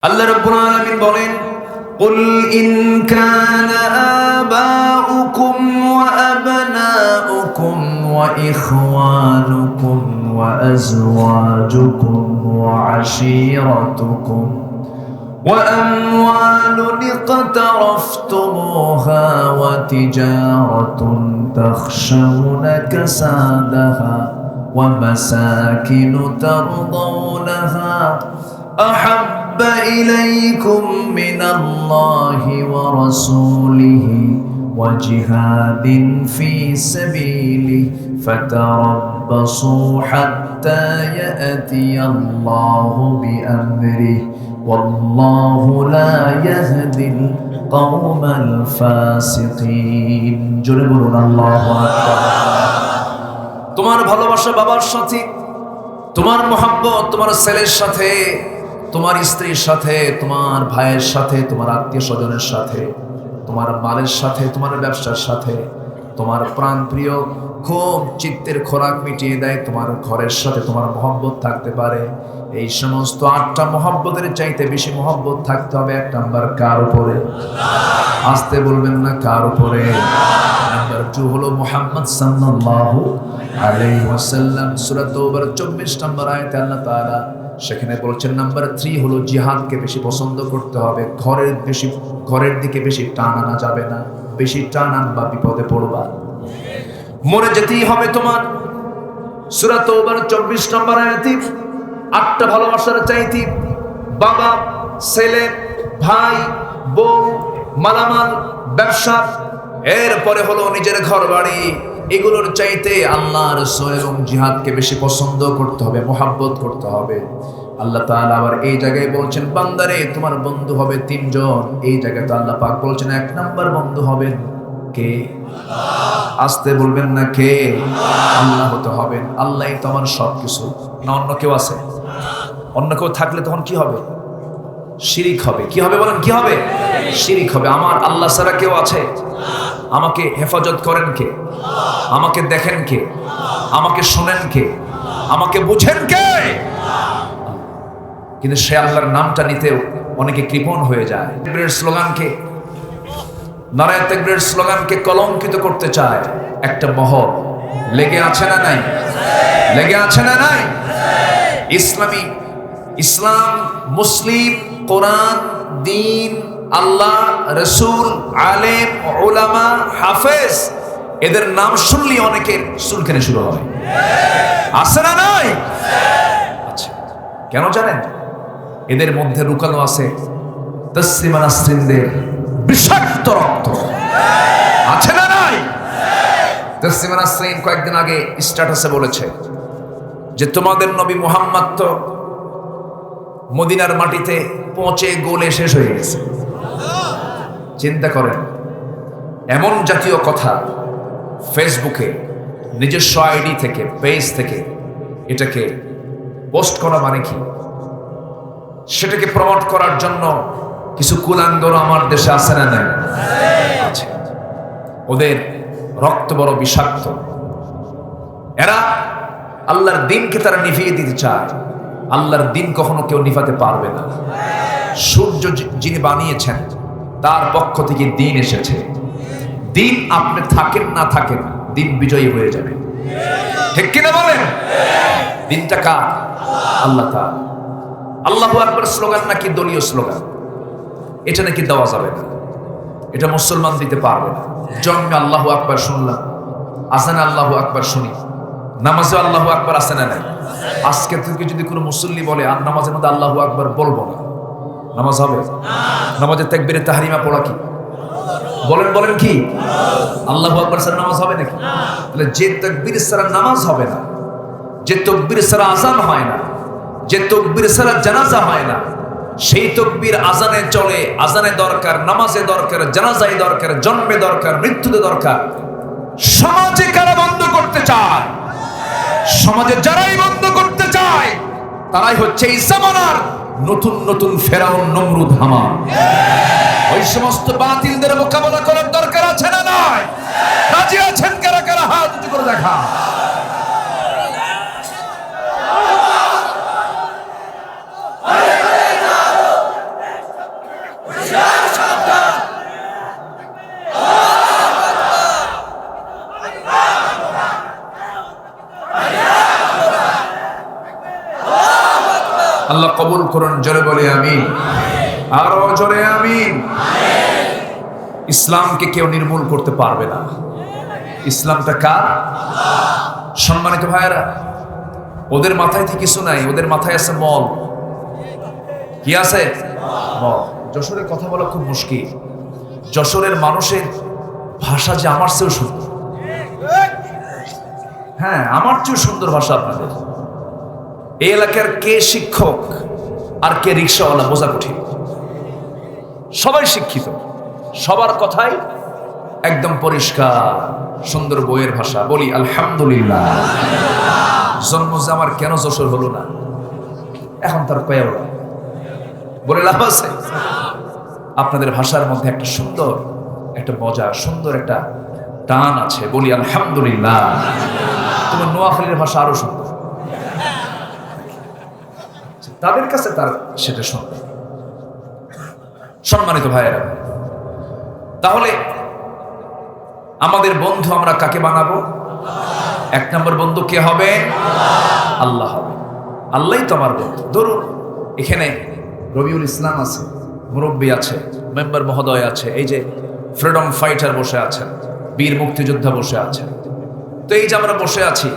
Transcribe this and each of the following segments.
আল্লাহ রাব্বুল আলামিন বলেন, قل إن كان آباؤكم وأبناؤكم وإخوانكم وأزواجكم وعشيرتكم وأموال اقترفتموها وتجارة تخشون كسادها ومساكن ترضونها أحب إليكم من الله ورسوله وجهاد في سبيله فتربصوا حتى يأتي الله بأمره والله لا يهدي القوم الفاسقين جربون الله أكبر তোমার ভালোবাসা বাবার সাথে, তোমার মহব্বত তোমার ছেলের সাথে, তোমার স্ত্রীর সাথে, তোমার ভাইয়ের সাথে, তোমার আত্মীয় স্বজনের সাথে, তোমার মালের সাথে, তোমার ব্যবসার সাথে, তোমার প্রাণপ্রিয় খুব চিত্তের খোরাক মিটিয়ে দেয় তোমার ঘরের সাথে তোমার মহব্বত থাকতে পারে। এই সমস্ত 8টা মহব্বতের চাইতে বেশি মহব্বত থাকতে হবে 1 নাম্বার কার উপরে? আসতে বলবেন না, কার উপরে? নাম্বার 2 হলো মুহাম্মদ সাল্লাল্লাহু আলাইহি ওয়াসাল্লাম। সূরা তাওবার 24 নম্বর আয়াতে আল্লাহ তাআলা সেখানে বলেছেন নাম্বার 3 হলো জিহাদকে বেশি পছন্দ করতে হবে। ঘরের দিকে বেশি টান আনা যাবে না, বেশি টান আনবা বিপদে পড়বা, মরে যেতেই হবে তোমার। সূরা তাওবার 24 নম্বর আয়াতে 8টা ভালোবাসার চাইতে বাবা, ছেলে, ভাই, বউ, মালামাল, ব্যবসা, এরপরে হলো নিজের ঘর বাড়ি, এগুলোর চাইতে আল্লাহ রাসূল এবং জিহাদকে বেশি পছন্দ করতে হবে, মহব্বত করতে হবে। আল্লাহ তাআলা আবার এই জায়গায় বলছেন, বান্দারে তোমার বন্ধু হবে 3 জন। এই জায়গায় তো আল্লাহ পাক বলছেন 1 নাম্বার বন্ধু হবেন কে? আসতে বলবেন না, কে? আল্লাহ হতে হবেন। আল্লাহই তো আমার সবকিছু, না অন্য কেউ আছে? অন্য কেউ থাকলে তখন কি হবে? শিরিক হবে। কি হবে বলেন? কি হবে? শিরিক হবে। আমার আল্লাহ ছাড়া কেউ আছে? আমাকে হেফাজত করেন কে? আমাকে দেখেন কে? আমাকে শোনেন কে? আমাকে বুঝেন কে? কিন্তু সে আল্লাহর নামটা নিতেও অনেকে কৃপণ হয়ে যায়। তাকবীরের স্লোগানকে, নারায়ে তাকবীরের স্লোগানকে কলঙ্কিত করতে চায় একটা মহল। লেগে আছে না নাই? লেগে আছে না নাই? ইসলাম, মুসলিম, কোরআন, দ্বীন, আল্লাহ, রাসূল, আলেম, উলামা, হাফেজ, এদের নাম শুনলে অনেকের চুলকানি শুরু হয়। আছে না নাই? আচ্ছা, কেন জানেন? এদের মধ্যে লুকানো আছে তাসলিমা নাসরিনদের বিষাক্ত রক্ত। আছে না নাই? তাসলিমা নাসরিন কয়েকদিন আগে স্ট্যাটাসে বলেছে যে তোমাদের নবী মুহাম্মদ তো মদিনার মাটিতে পৌঁছে গোলে শেষ হয়ে গেছে। চিন্তা করেন, এমন জাতীয় কথা ফেসবুকে নিজস্ব আইডি থেকে, পেজ থেকে এটাকে পোস্ট করা মানে কি? সেটাকে প্রমোট করার জন্য কিছু কুলাঙ্গর আমার দেশে আছে না নাই? আছে। ওদের রক্ত বড় বিষাক্ত। এরা আল্লাহর দ্বীনকে তারা নিভিয়ে দিতে চায়। আল্লাহর দ্বীন কখনো কেউ নিভাতে পারবে না। সূর্য যিনি বানিয়েছেন তার পক্ষ থেকে দ্বীন এসেছে। দ্বীন আপনি থাকেন না থাকেন, দ্বীন বিজয়ী হয়ে যাবে। ঠিক কিনা বলেন? দ্বীনটা কার? আল্লাহ তাআলা। আল্লাহু আকবার স্লোগান নাকি দলীয় স্লোগান? এটা নাকি দেওয়া যাবে না, এটা মুসলমান দিতে পারবে না। জন্মে আল্লাহু আকবার শুনলাম, আজানে আল্লাহু আকবার শুনি, নামাজে আল্লাহু আকবার আছে না নাই? আজকে থেকে যদি কোনো মুসল্লি বলে আর নামাজের মধ্যে আল্লাহু আকবার বলবো না, নামাজ হবে? নামাজের তাকবীরে তাহরিমা পড়া কি? বলেন কি? আল্লাহু আকবার ছাড়া নামাজ হবে নাকি? তাহলে যে তাকবীর ছাড়া নামাজ হবে না, যে তাকবীর ছাড়া আযান হয় না, যে তাকবীর ছাড়া জানাজা হয় না, সেই তাকবীর আযানে চলে। আযানে দরকার, নামাজে দরকার, জানাজায় দরকার, জন্মে দরকার, মৃত্যুতে দরকার। সমাজে কারা বন্ধ করতে চায়? সমাজে যারাই বন্ধ করতে চায় তারাই হচ্ছে এই জামানার নতুন নতুন ফেরাউন, নমরুদ, হামান। ওই সমস্ত বাতিলদের মোকাবেলা করার দরকার আছে না নাই? রাজি আছেন কারা কারা? হাত উঁচু করে দেখা। কবুল করুন। জোরে বলে আমিন, আরো জোরে আমিন। ইসলামকে কেউ নির্মূল করতে পারবে না। ইসলামটা কার? সম্মানিত ভাইয়েরা, ওদের মাথায় থেকে কিছু নাই, ওদের মাথায় আছে মল। কি আছে? মল। যশোরের কথা বলা খুব মুশকিল। যশোরের মানুষের ভাষা যে আমার চেয়েও সুন্দর। হ্যাঁ, আমার চেয়েও সুন্দর ভাষা আপনাদের। এই এলাকার কে শিক্ষক আর কে রিক্সাওয়ালা বোঝা কঠিন। সবাই শিক্ষিত, সবার কথাই একদম পরিষ্কার সুন্দর বইয়ের ভাষা। বলি আলহামদুলিল্লাহ। জন্ম যে আমার কেন যশোর হলো না, এখন তার কয়া বলে লাভ আছে? আপনাদের ভাষার মধ্যে একটা সুন্দর একটা মজা, সুন্দর একটা টান আছে। বলি আলহামদুলিল্লাহ। তোমার নোয়াখালীর ভাষা আরো সুন্দর, তাদের কাছে তার সেটা সুন্দর। সম্মানিত ভাইয়েরা, তাহলে আমাদের বন্ধু আমরা কাকে বানাবো? এক নম্বর বন্ধু কে হবে? আল্লাহ হবে। আল্লাহই তো আমার বন্ধু। ধরুন এখানে রবিউল ইসলাম আছে, মুরব্বী আছে, মেম্বার মহোদয় আছে, এই যে ফ্রিডম ফাইটার বসে আছেন, বীর মুক্তিযোদ্ধা বসে আছেন। তো এই যে আমরা বসে আছি,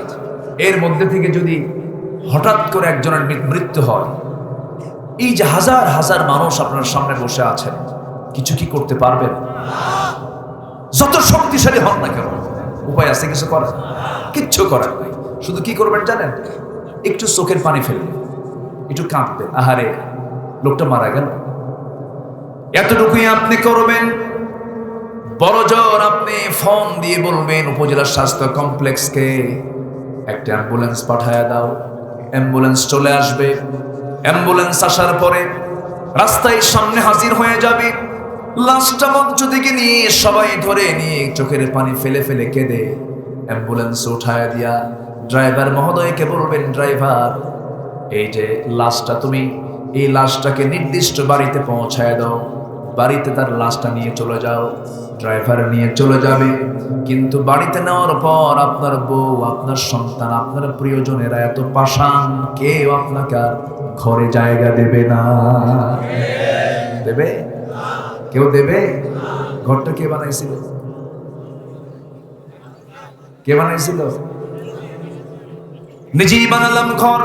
এর মধ্যে থেকে যদি হঠাৎ করে একজনের মৃত্যু হয়, এই যে হাজার হাজার মানুষ আপনার সামনে বসে আছেন, কিছু কি করতে পারবেন? যত শক্তিশালী হন না কেন, উপায় আছে কিছু করার? কিচ্ছু করার নাই। শুধু কি করবেন জানেন? একটু চোখের পানি ফেলবেন, একটু কাঁদবেন, আহারে লোকটা মারা গেল। এতটুকুই আপনি করবেন। বড় জোর আপনি ফোন দিয়ে বলবেন উপজেলা স্বাস্থ্য কমপ্লেক্সকে একটা অ্যাম্বুলেন্স পাঠায়া দাও। অ্যাম্বুলেন্স চলে আসবে। অ্যাম্বুলেন্স আসার পরে রাস্তায় সামনে হাজির হয়ে যাবে। লাশটা মঞ্চ থেকে নিয়ে সবাই ধরে নিয়ে চোখের পানি ফেলে ফেলে কেঁদে অ্যাম্বুলেন্স উঠায় দিয়া ড্রাইভার মহোদয়কে বলবেন, ড্রাইভার এই যে লাশটা, তুমি এই লাশটাকে নির্দিষ্ট বাড়িতে পৌঁছায় দাও। বাড়িতে তার লাশটা নিয়ে চলে যাও। ড্রাইভার নিয়ে চলে যাবে, কিন্তু বাড়িতে নেওয়ার পর আপনার বউ, আপনার সন্তান, আপনার প্রিয়জনেরা এত পাষাণ, কেউ আপনাকে ঘরে জায়গা দেবে না। দেবে? কেউ দেবে? ঘরটা কে বানাইছিল? কে বানাইছিল? নিজেই বানালাম ঘর।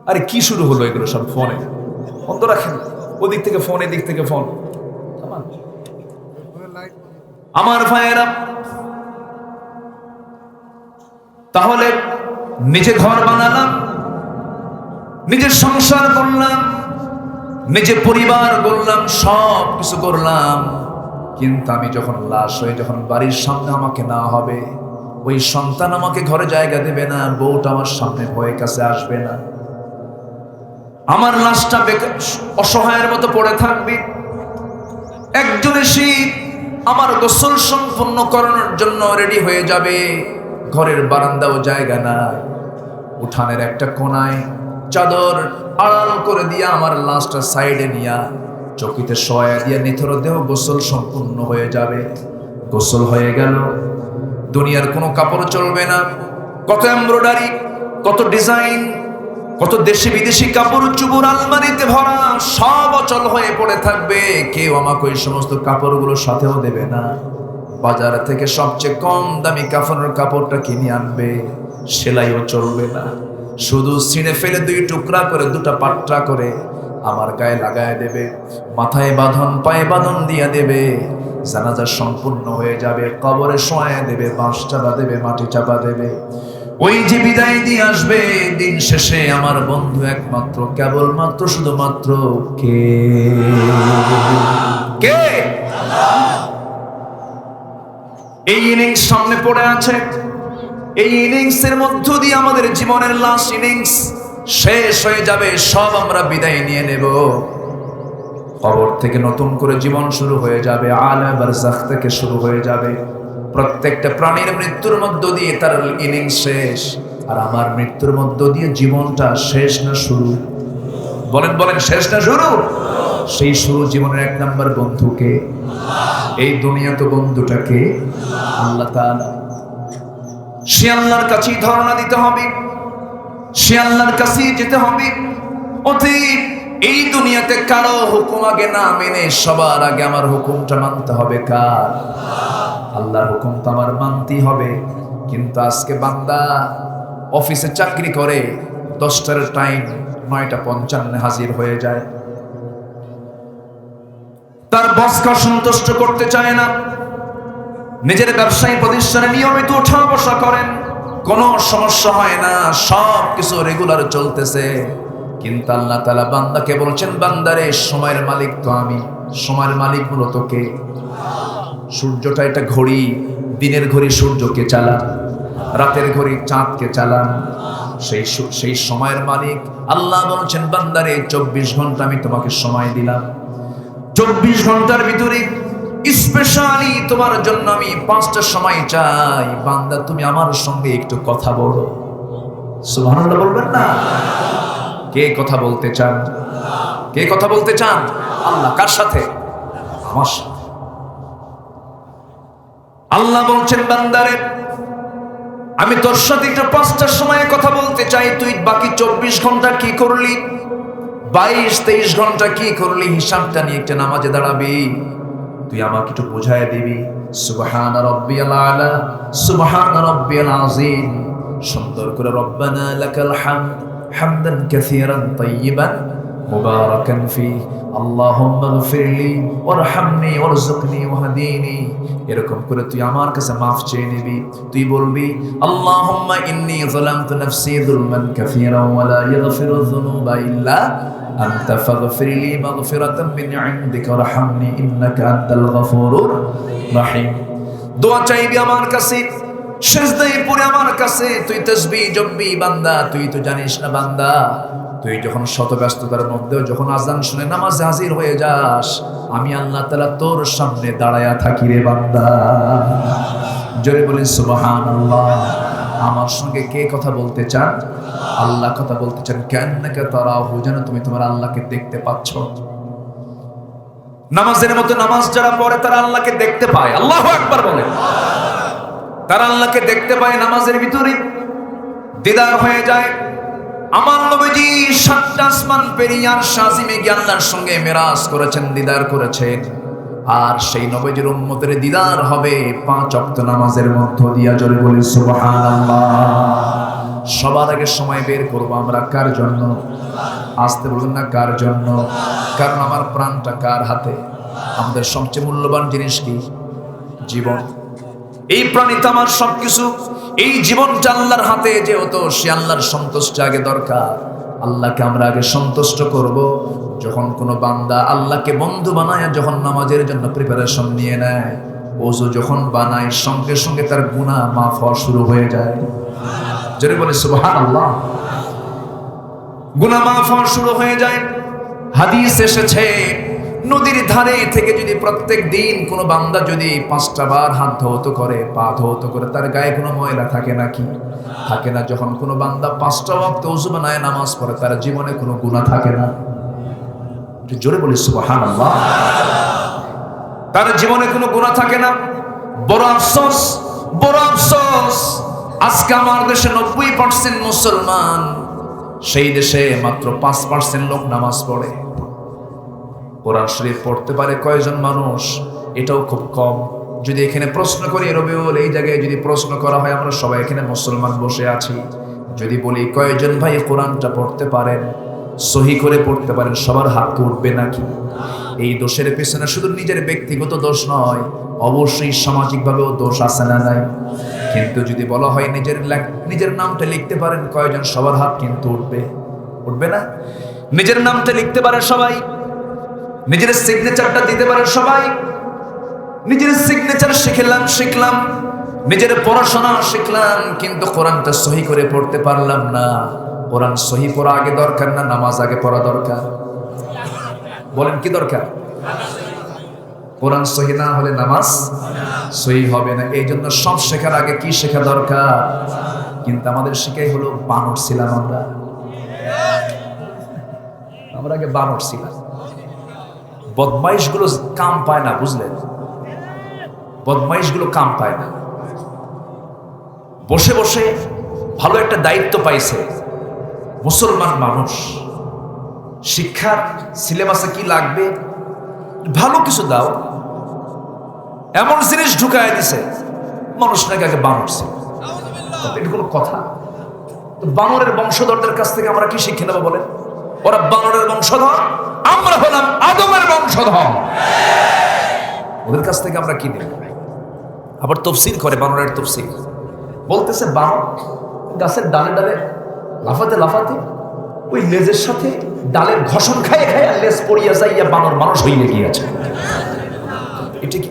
আরে কি শুরু হলো এগুলো সব? ফোনে বন্ধ রাখেন, ওদিক থেকে ফোন, এদিক থেকে ফোন। আমার ভাইয়েরা, তাহলে নিজে ঘর বানালাম, নিজের সংসার করলাম, নিজে পরিবার গড়লাম, সব কিছু করলাম, কিন্তু আমি যখন লাশ হয়ে যখন বাড়ির সামনে আমাকে না হবে, ওই সন্তান আমাকে ঘরে জায়গা দেবে না, বউটা আমার সামনে ভয়ে কাছে আসবে না, আমার লাশটা অসহায়ের মতো পড়ে থাকবে। একজন এসে আমার গোসল সম্পন্ন করানোর জন্য রেডি হয়ে যাবে, ঘরের বারান্দাও জায়গা নাই, উঠানের একটা কোনায় চাদর আড়াল করে দিয়া আমার লাশটা সাইডে নিয়া চকিতে শোয়া দিয়া নিথর দেহ গোসল সম্পূর্ণ হয়ে যাবে। গোসল হয়ে গেল, দুনিয়ার কোনো কাপড় চলবে না। কত এমব্রয়ডারি, কত ডিজাইন, কত দেশি বিদেশি কাপড় চুবুর আলমারিতে ভরা, সব অচল হয়ে পড়ে থাকবে। কেউ আমাকে ওই সমস্ত কাপড়গুলো সাথেও দেবে না। বাজার থেকে সবচেয়ে কম দামি কাফনের কাপড়টা কিনে আনবে, সেলাইও চলবে না, শুধু ছিঁড়ে ফেলে দুই টুকরা করে, দুটা পাট্টা করে আমার গায়ে লাগায় দেবে, মাথায় বাঁধন, পায়ে বাঁধন দিয়ে দেবে। জানাজা সম্পূর্ণ হয়ে যাবে, কবরে শোয়া দেবে, বাঁশ চাপা দেবে, মাটি চাপা দেবে। ওই যে বিদায় দিয়ে আসবে, দিন শেষে আমার বন্ধু একমাত্র, কেবলমাত্র, শুধুমাত্র কে? কে? এই ইনিংস সামনে পড়ে আছে। এই ইনিংসের মধ্য দিয়ে আমাদের জীবনের লাস্ট ইনিংস শেষ হয়ে যাবে, সব আমরা বিদায় নিয়ে নেব। কবর থেকে নতুন করে জীবন শুরু হয়ে যাবে, আলাম বারজাখ থেকে শুরু হয়ে যাবে। প্রত্যেকটা প্রাণীর মৃত্যুর মধ্য দিয়ে তার ইনিংস শেষ, আর আমার মৃত্যুর মধ্য দিয়ে জীবনটা শেষ না শুরু? বলেন বলেন, শেষ না শুরু? সেই শুরু জীবনের এক নাম্বার বন্ধুকে, এই দুনিয়া তো বন্ধুটাকে আল্লাহ তাআলা। সে আল্লাহর কাছেই ধারণা দিতে হবে। সে আল্লাহর কাছে যেতে হবে। অতএব এই দুনিয়াতে কারো হুকুম আগে না মেনে সবার আগে আমার হুকুমটা মানতে হবে কার? আল্লাহর হুকুম তো আমার মানতেই হবে। কিন্তু আজকে বান্দা অফিসে চাকরি করে, 10টার টাইম 9:55 হাজির হয়ে যায়। তার বসকে সন্তুষ্ট করতে চায় না। নিজের ব্যবসায়ী প্রতিষ্ঠানে নিয়মিত ওঠা বসা করেন, কোনো সমস্যা হয় না, সব কিছু রেগুলার চলতেছে। কিন্তু আল্লাহ তাআলা বান্দাকে বলছেন, বান্দারে সময়ের মালিক তো আমি। সময়ের মালিক মূলত কে? সূর্যটা এটা ঘড়ি, দিনের ঘড়ি সূর্যকে চালান, রাতের ঘড়ি চাঁদকে চালান। সেই সময়ের মালিক আল্লাহ বলছেন, বান্দারে 24 ঘন্টা আমি তোমাকে সময় দিলাম। 24 ঘন্টার ভিতরে স্পেশালি তোমার জন্য আমি 5টা সময় চাই। বান্দা তুমি আমার সঙ্গে একটু কথা বলো। সুবহানাল্লাহ বলবেন না? কে কথা বলতে চান? কে কথা বলতে চান? আল্লাহ। কার সাথে? আমার সাথে। আল্লাহ বলছেন, বান্দারে আমি তোর সাথে একটু 5টার সময়ে কথা বলতে চাই। তুই বাকি 24 ঘন্টা কি করলি? 22-23 ঘন্টা কি করলি? হিসাবটা নিয়ে একটা নামাজে দাঁড়াবি। তুই আমাকে একটু বুঝায় দিবি। সুবহানা রাব্বিয়াল আলা, সুবহানা রাব্বিয়াল আযীম। সুন্দর করে রব্বানা লাকাল হামদ হামদান কাসীরান তাইয়িবান মুবারাকান ফীহি আল্লাহুম্মা গফিরলি ওয়ারহামনি ওয়ারযুকনি ওয়াহদিনি। এরকম করে তুই আমার কাছে মাফ চেয়ে নিবি। তুই বলবি, আল্লাহুম্মা ইন্নী যালামতু নাফসি যুলমান কাসীরান ওয়া লা ইয়াগফিরুয যুনুবা ইল্লা আনতা ফাগফিরলি মাগফিরাতাম মিন ইনদিকা ওয়ারহামনি ইন্নাকা আনতাল গফুরুর রহিম। দোয়া চাইবি আমার কাছে, সিজদায় পড়ে আমার কাছে তুই তাসবিহ জপবি। বান্দা তুই তো জানিস না বান্দা, তুই যখন শত ব্যস্ততার মধ্যেও যখন আজান শুনে নামাজে হাজির হয়ে যাস, আমি আল্লাহ তাআলা তোর সামনে দাঁড়ায়া থাকি রে বান্দা। জোরে বলেন সুবহানাল্লাহ। আমার সঙ্গে কে কথা বলতে চান? আল্লাহ কথা বলতে চান। কান্নাকা তারাহু, যেন তুমি তোমার আল্লাহকে দেখতে পাচ্ছ। নামাজের মতো নামাজ যারা পড়ে তারা আল্লাহকে দেখতে পায়। আল্লাহু আকবার বলে। তারা আল্লাহকে দেখতে পায়, নামাজের ভিতরে দিদার হয়ে যায়। আমার নবীজি 7টা আসমান পেরিয়ে আরশ আজিমে গিয়ে আল্লাহর সঙ্গে মেরাজ করেছেন, দিদার করেছেন। আর সেই নবীজির উম্মতের দিদার হবে 5 ওয়াক্ত নামাজের মধ্য দিয়া। জোরে বলি সুবহানাল্লাহ। সবার আগে সময় বের করব আমরা কার জন্য? আসতে বলুন না, কার জন্য? কারণ আমার প্রাণটা কার হাতে? আমাদের সবচেয়ে মূল্যবান জিনিস কি? জীবন। এই প্রাণীতে আমার সবকিছু। এই জীবনটা আল্লাহর হাতে, যেহেতু সে আল্লাহর সন্তুষ্টি আগে দরকার। আল্লাহকে আমরা আগে সন্তুষ্ট করব। যখন কোনো বান্দা আল্লাহকে বন্ধু বানায়, যখন নামাজের জন্য প্রিপারেশন নিয়ে নেয়, ওযু যখন বানায়, সঙ্গে সঙ্গে তার গুনাহ মাফ হওয়া শুরু হয়ে যায়। জোরে বলে সুবহানাল্লাহ। গুনাহ মাফ হওয়া শুরু হয়ে যায়। হাদিস এসেছে, নদীর ধারে থেকে যদি প্রত্যেক দিন কোনো বান্দা যদি 5টা বার হাত ধৌত করে, পা ধৌত করে, তার গায়ে কোনো ময়লা থাকে নাকি? থাকে না। যখন কোনো বান্দা 5টা ওয়াক্ত ওযু বানায় নামাজ পড়ে, তার জীবনে কোনো গুনাহ থাকে না। জোরে বলি সুবহানাল্লাহ। তার জীবনে কোনো গুনাহ থাকে না। বড় আফসোস, বড় আফসোস, আজকে আমার দেশে 90% মুসলমান, সেই দেশে মাত্র 5% লোক নামাজ পড়ে। কোরআন শরীফ পড়তে পারে কয়জন মানুষ? এটাও খুব কম। যদি এখানে প্রশ্ন করি, রবিউল, এই জায়গায় যদি প্রশ্ন করা হয়, আমরা সবাই এখানে মুসলমান বসে আছি, যদি বলি কয়জন ভাই কোরআনটা পড়তে পারেন, সহি করে পড়তে পারেন, সবার হাত উঠবে নাকি? এই দোষের পেছনে শুধু নিজের ব্যক্তিগত দোষ নয়, অবশ্যই সামাজিকভাবেও দোষ আছে না নাই? কিন্তু যদি বলা হয় নিজের নামটা লিখতে পারেন কয়জন, সবার হাত কিন্তু উঠবে। উঠবে না? নিজের নামটা লিখতে পারে সবাই, নিজের সিগনেচারটা দিতে পারে সবাই। নিজের সিগনেচার শিখলাম, নিজের পড়াশোনা শিখলাম, কিন্তু কোরআনটা সহি করে পড়তে পারলাম না। কোরআন সহি পড়া আগে দরকার না নামাজ আগে পড়া দরকার? বলেন কি দরকার? কোরআন সহি না হলে নামাজ সহি হবে না। এই জন্য সব শেখার আগে কি শেখা দরকার? কিন্তু আমাদের শিখাই হলো বানর ছিলাম আমরা আগে বানর ছিলাম। বদমাইশগুলো কাম পায় না, বুঝলেন? বদমাইশগুলো কাম পায় না। বসে বসে ভালো একটা দায়িত্ব পাইছে, মুসলমান মানুষ, শিক্ষার সিলেবাসে কি লাগবে, ভালো কিছু দাও। এমন জিনিস ঢুকায় দিছে মানুষ নাকি আগে বানর ছিল। এটা কোনো কথা? তো বানরের বংশধরদের কাছ থেকে আমরা কি শিক্ষা নেবো বলেন? ওরা বানরের বংশধর, আমরা হলাম আদমের বংশধর। ওদের কাছ থেকে আমরা কি নেব? আবার তফসির করে, বানরের তফসির বলতেছে বানর গাছের ডালে ডালে লাফাতে লাফাতে ওই লেজের সাথে ডালের ঘষণ খায় খায় লেজ পড়িয়া যাইয়া বানর মানুষ হইলে গিয়েছে।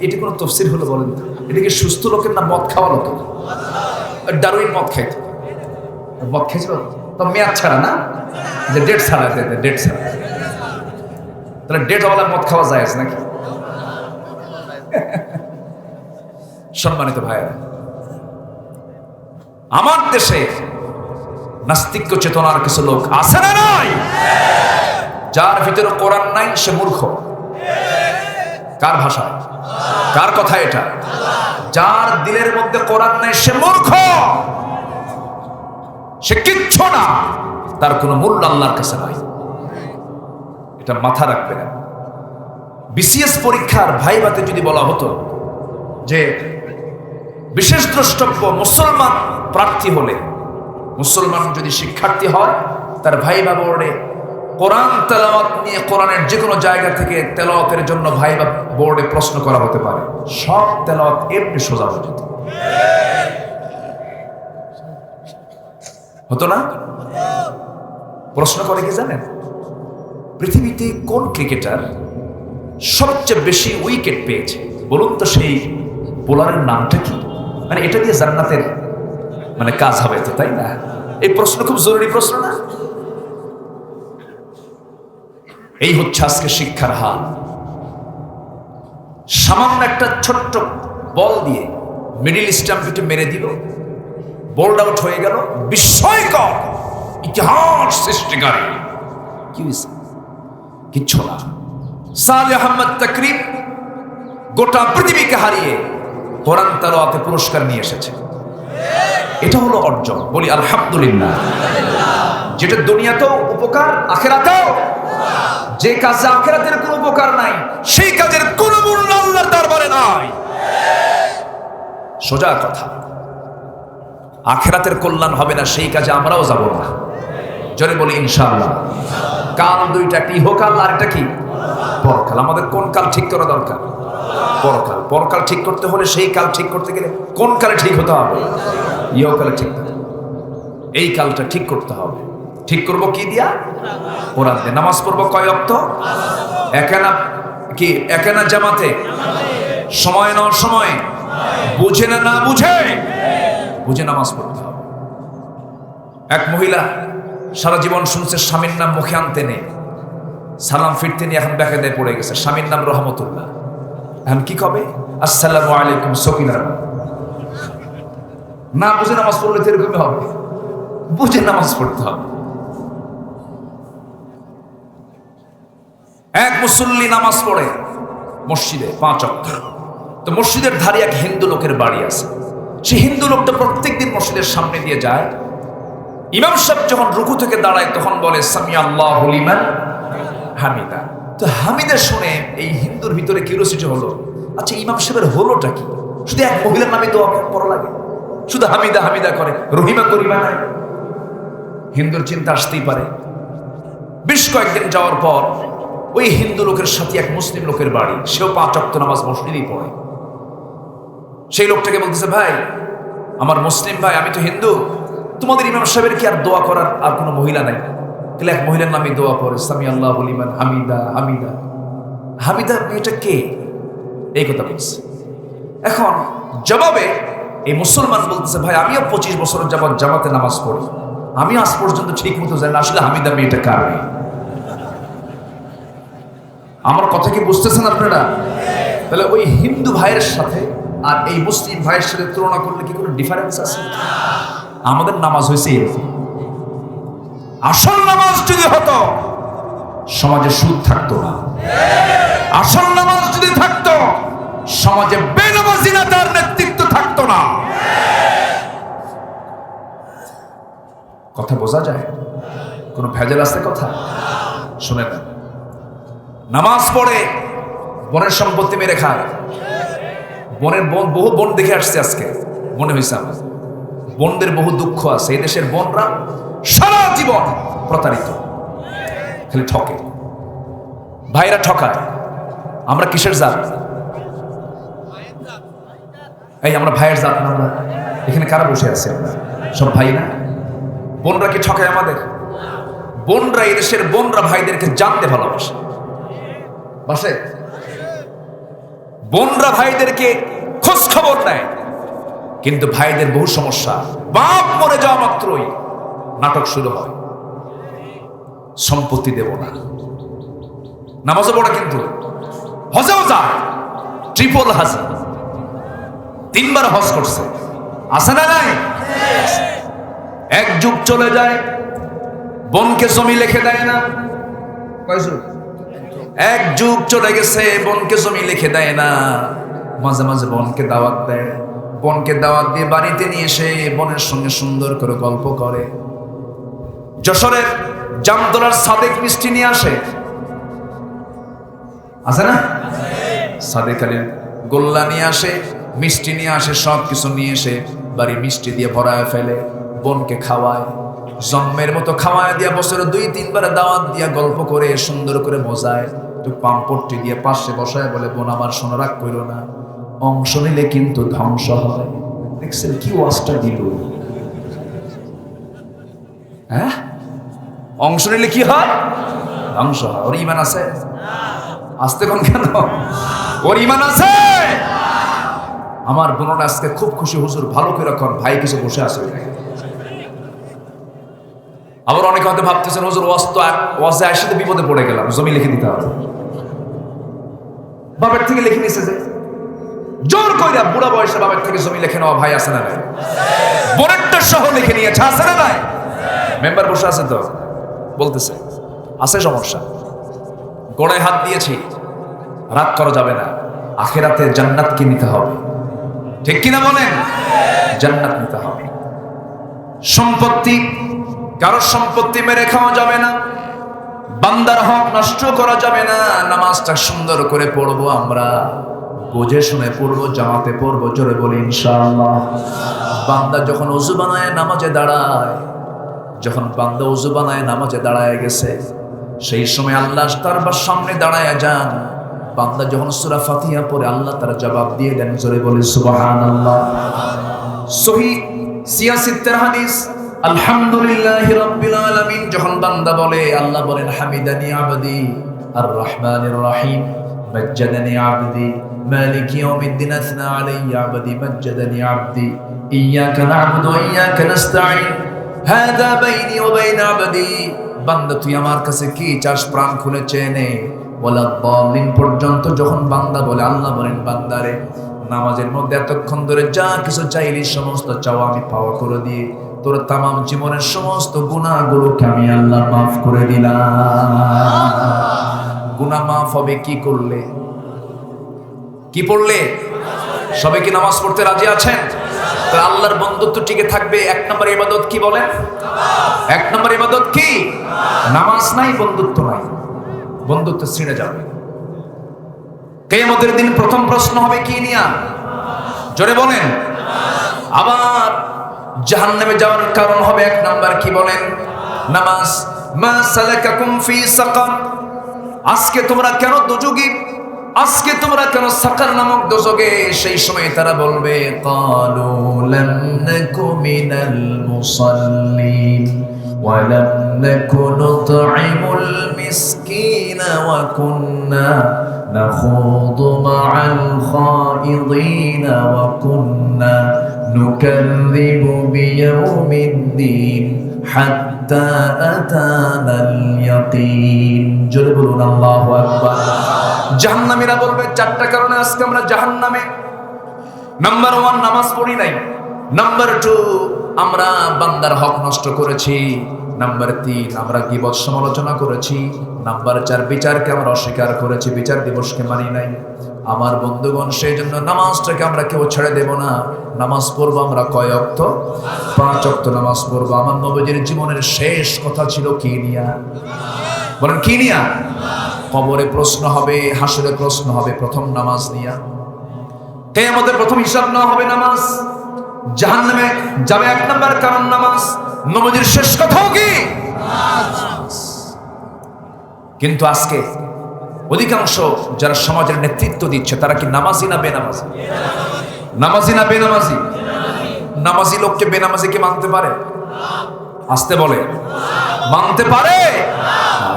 এটা কোনো তফসির হলো বলেন? এটা কি সুস্থ লোকের না মদ খাওয়া লোকের? ডারউইন মদ খাইত, মদ খেয়েছিল তো মেয়াদ ছাড়া না, যে ডেট ছাড়া, ডেট ছাড়া। তাহলে ডেটওয়ালা মদ খাওয়া যায় নাকি? সম্মানিত ভাইয়েরা, আমার দেশে নাস্তিক্য চেতনার কিছু লোক আছে না নাই? যার ভিতরে কোরআন নাই সে মূর্খ। কার ভাষা, কার কথা এটা? যার দিলের মধ্যে কোরআন নাই সে মূর্খ, সে কিচ্ছু না, তার কোনো মূল্য আল্লাহর কাছে নাই। এটা মাথা রাখবেন। বিসিএস পরীক্ষার ভাইভাতে যদি বলা হতো যে বিশেষ দ্রষ্টব্য মুসলমান প্রার্থী হলে, মুসলমান যদি শিক্ষার্থী হয়, তার ভাইভা বোর্ডে কোরআন তেলাওয়াত নিয়ে কোরআনের যে কোনো জায়গা থেকে তেলাওয়াতের জন্য ভাইভা বোর্ডে প্রশ্ন করা হতে পারে। সব তেলাওয়াত এমনি সোজা হয়ে যেত, হতো না? প্রশ্ন করে কি জানেন? পৃথিবীতে কোন ক্রিকেটার সবচেয়ে বেশি উইকেট পেয়েছে বলুন তো, সেই বোলারের নামটা কি? মানে এটা দিয়ে জান্নাতের মানে কাজ হবে তো, তাই না? এই প্রশ্ন খুব জরুরি প্রশ্ন না? এই হচ্ছে আজকে শিক্ষার হাল। সামান্য একটা ছোট্ট বল দিয়ে মিডিল স্টাম্পে মেরে দিল, বোল্ড আউট হয়ে গেল। বিস্ময়কর, ইতিহাস সৃষ্টিকারী। কি হয়েছে? কিচ্ছু না। সালেহ আহমদ তাকরিম গোটা পৃথিবীকে হারিয়ে কোরআন তেলাওয়াতে পুরস্কার নিয়ে এসেছে। এটা হলো অর্জন। বলি আলহামদুলিল্লাহ। যেটা দুনিয়াতেও উপকার, আখিরাতেও। যে কাজে আখিরাতের কোনো উপকার নাই, সেই কাজের কোনো মূল্য আল্লাহর দরবারে নাই। সোজা কথা। আখিরাতের কল্যাণ হবে না, সেই কাজে আমরাও যাব না। জোরে বলি ইনশাআল্লাহ। কাল দুইটা, কি ইহকাল আর একটা কি পরকাল। আমাদের কোন কাল ঠিক করা দরকার? পরকাল। পরকাল ঠিক করতে হলে সেই কাল ঠিক করতে গেলে কোন কালে ঠিক হতে হবে? ইহকালে ঠিক হতে হবে। এই কালটা ঠিক করতে হবে। ঠিক করব কি দিয়া? কোরআন দিয়ে। নামাজ পড়বো কয় ওয়াক্ত? একানা কি? একানা জামাতে, সময় না সময়, বুঝে না না বুঝে, বুঝে নামাজ পড়তে হবে। এক মহিলা সারা জীবন শুনছে স্বামীর নাম মুখে আনতে নেই, সালাম ফিরতে নিয়ে এখন বেকায়দায় পড়ে গেছে। স্বামীর নাম রহমতুল্লাহ, এখন কি কবে? আসসালামু আলাইকুম সকিনা। না বুঝে নামাজ পড়লে তো এরকমই হবে। বুঝে নামাজ পড়তে হবে। এক মুসল্লি নামাজ পড়ে মসজিদে 5 ওয়াক্ত। তো মসজিদের ধারে এক হিন্দু লোকের বাড়ি আছে। সে হিন্দু লোকটা প্রত্যেকদিন মসজিদের সামনে দিয়ে যায়। ইমাম সাহেব যখন রুকু থেকে দাঁড়ায় তখন বলে সামি আল্লাহু লিমান হামিদা। তো হামিদা শুনে এই হিন্দুর ভিতরে কিউরিওসিটি হলো, আচ্ছা ইমাম সাহেবের হলোটা কি? শুধু এক মহিলার নামে দোয়া পড়া লাগে, শুধু হামিদা হামিদা করে, রহিমা করিমা নাই। হিন্দুর চিন্তা আসতেই পারে। বেশ কয়েকদিন যাওয়ার পর ওই হিন্দু লোকের সাথে এক মুসলিম লোকের বাড়ি, সেও 5 ওয়াক্ত নামাজ মসজিদেই পড়ে। সেই লোকটাকে বলতেছে, ভাই আমার মুসলিম ভাই, আমি তো হিন্দু, তোমাদের ইমাম সাহেবের কি আর দোয়া করার আর কোনো মহিলা নাই? তাহলে এক মহিলার নামে দোয়া পড়ে, সামি আল্লাহু লিমান হামিদা। হামিদা হামিদা মেয়েটা কে? এই কথা বলছে। এখন জবাবে এই মুসলমান বলতেছে, ভাই আমিও 25 বছর যাবত জামাতে নামাজ পড়ি, আমি আজ পর্যন্ত ঠিক মতো জানি না আসলে হামিদা মেয়েটা কার মেয়ে। আমার কথা কি বুঝতেছেন আপনারা? তাহলে ওই হিন্দু ভাইয়ের সাথে আর এই মুসলিম ভাইয়ের সাথে তুলনা করলে কি কোনো ডিফারেন্স আছে? আমাদের নামাজ হয়েছে এরকম। আসল নামাজ যদি হতো সমাজে সুদ থাকতো না। আসল নামাজ যদি থাকতো সমাজে বেনামাজিনা তার নেতৃত্ব থাকতো না। কথা বোঝা যায়? কোনো ভেজাল আছে কথা? শুনে না, নামাজ পড়ে বনের সম্পত্তি মেরে খায়। বনের বহু বন দেখে আসছে, আজকে মনে হয়েছে আমার বোনদের বহু দুঃখ আছে। এই দেশের বোনরা সারা জীবন প্রতারিত, খালি ঠকে, ভাইরা ঠকায়। আমরা কিসের জাত? এই আমরা ভাইয়ের জাত না? আমরা এখানে কারা বসে আছে? আমরা সব ভাই না? বোনরা কি ঠকায় আমাদের? বোনরা, এই দেশের বোনরা ভাইদেরকে জানতে ভালোবাসে, বাসে। বোনরা ভাইদেরকে খোঁজ খবর নেয়, কিন্তু ভাইদের বহু সমস্যা। বাপ মরে যাওয়া মাত্রই নাটক শুরু হয়, সম্পত্তি দেব না। নামাজও পড়ে কিন্তু হজেও যায়, ট্রিপল হাজ, 3 বার হজ করছে, আছে না নাই? এক যুগ চলে যায়, বোনকে জমি লিখে দেয় না। এক যুগ চলে গেছে, বোনকে জমি লিখে দেয় না। মাঝে মাঝে বোনকে দাওয়াত দেয়, বোনকে দাওয়াত দিয়ে বাড়িতে নিয়ে এসে বোনের সঙ্গে সুন্দর করে গল্প করে। যশোরের জামতলার সাদেক মিষ্টি নিয়ে আসে, আছে না? সাদেক আলীর গোল্লা নিয়ে আসে, মিষ্টি নিয়ে আসে, সব কিছু নিয়ে এসে বাড়ি মিষ্টি দিয়ে ভরায় ফেলে, বোনকে খাওয়ায়, জন্মের মতো খাওয়ায় দিয়া, বছরে 2-3 বার দাওয়াত দিয়া গল্প করে সুন্দর করে মজায়, একটু পাম্পট্টি দিয়ে পাশে বসায় বলে, বোন আমার শোনো, রাগ করো না, অংশ নিলে কিন্তু ধ্বংস হয়। দেখছেন কি ওয়াজটা দিল? হ্যাঁ, অংশ নিলে কি হয়? ধ্বংস হয়। ওর ইমান আছে? আসতে কোন কেন? ওর ইমান আছে? আমার বোনরা আজকে খুব খুশি, হুজুর ভালো করে রাখুন, ভাই কিছু বসে আছে। আবার অনেকে হয়তো ভাবতেছেন, হুজুর ওয়াজে আসে তো বিপদে পড়ে গেলাম, জমি লিখে দিতে হবে। বাবার থেকে লিখে নিছে যে, জোর কইরা বুড়া বয়সে বাবার থেকে জমি লিখে নেওয়া ভাই আছে না নাই? বোনেরটা সহ লিখে নিয়েছে, আছে না নাই? মেম্বার বসে আছে তো, বলতেছে আছে সমস্যা, গোড়ায় হাত দিয়েছি, রাগ করা যাবে না, আখিরাতে জান্নাতকে নিতে হবে, ঠিক কিনা বলেন? জান্নাত নিতে হবে। সম্পত্তি, কারোর সম্পত্তি মেরে খাওয়া যাবে না, বান্দার হক নষ্ট করা যাবে না। নামাজটা সুন্দর করে পড়বো, আমরা বুঝে শুনে পড়বো, জামাতে পড়বো, জোরে বলি ইনশাআল্লাহ। বান্দা যখন ওযু বানায় নামাজে দাঁড়ায়, যখন বান্দা ওযু বানায় নামাজে দাঁড়ায় গেছে, সেই সময় আল্লাহ তার সামনে দাঁড়ায় যান। বান্দা যখন সূরা ফাতিহা পড়ে আল্লাহ তার জবাব দিয়ে দেন, জোরে বলি সুবহানাল্লাহ। সহিহ সিয়াসিত্তের হাদিস, আলহামদুলিল্লাহি রাব্বিল আলামিন যখন বান্দা বলে, আল্লাহ বলেন হামিদানি আবদি আর রহমানির রহিম, মাজ্জাদানি আবদি মালিক ইয়াউমিদ্দিন, আসনা আলাইয়া আবদি মাজ্জাদানি আবদি, ইয়াকা না'বুদু ওয়া ইয়াকা নাস্তাঈন, হাযা বাইনি ওয়া বাইনা আবদি। বান্দা তুই আমার কাছে কি চাস, প্রাণ খুলে চেয়ে নে। ওয়ালা দাল্লিন পর্যন্ত যখন বান্দা বলে, আল্লাহ বলেন বান্দারে, নামাজের মধ্যে এতক্ষণ ধরে যা কিছু চাইলি সমস্ত চাওয়া আমি পাওয়া করে দিয়ে তোর তামাম জীবনের সমস্ত গুনাহগুলোকে আমি আল্লাহ মাফ করে দিলাম। গুনাহ মাফ হবে কি করলে? কি পড়লে? সবাই কি নামাজ পড়তে রাজি আছেন? তো আল্লাহর বন্ধুত্ব টিকে থাকবে। 1 নম্বর ইবাদত কি বলেন? 1 নম্বর ইবাদত কি? নামাজ নাই, বন্ধুত্ব নাই, বন্ধুত্ব ছিঁড়ে যাবে। কিয়ামতের দিন প্রথম প্রশ্ন হবে কি নিয়া? জোরে বলেন। আবার জাহান্নামে যাওয়ার কারণ হবে 1 নাম্বার কি বলেন? নামাজ। মা সালাকাকুম ফি সাকার, আজকে তোমরা কেন দোজখে, আজকে তোমরা কেন সাকার নামক দোজখে? সেই সময় তারা বলবে, ক্বালু লাম নাকু মিনাল মুসাল্লিন ওয়া লাম নাকু নুতঈমুল মিসকিনা ওয়া কুন্না নাখুদু মা'আল খাইদিনা ওয়া কুন্না নুকাযযিবু বিয়াউমিদ্দিন হাত্তা আতানাল ইয়াকিন। জোরে বলুন আল্লাহু আকবার। জাহান্নামীরা বলবে 4টা কারণে আজকে আমরা জাহান্নামে। নাম্বার 1, নামাজ পড়ি নাই। নাম্বার 2, আমরা বান্দার হক নষ্ট করেছি। নাম্বার 3 আমরা গীবত সমালোচনা করেছি। নাম্বার 4 বিচারকে আমরা অস্বীকার করেছি, বিচার দিবসকে মানি নাই। আমার বন্ধুগণ, সেই জন্য নামাজটাকে আমরা কেউ ছেড়ে দেব না। নামাজ পড়বো আমরা কয় ওয়াক্ত? 5 ওয়াক্ত নামাজ পড়বো। আমার নবীজির জীবনের শেষ কথা ছিল কি নিয়া? বলেন কি নিয়া? কবরে প্রশ্ন হবে, হাসরে প্রশ্ন হবে, প্রথম নামাজ নিয়া। কিয়ামতের প্রথম হিসাব না হবে নামাজ। জাহান্নামে যাবে 1 নাম্বার কারণ নামাজ। নবীজির শেষ কথাও কি? নামাজ। কিন্তু আজকে অধিকাংশ যারা সমাজের নেতৃত্ব দিচ্ছে তারা কি নামাজি না বেনামাজি? নামাজি না বেনামাজি? নামাজি লোককে বেনামাজি কে মানতে পারে? আসতে বলে মানতে পারে?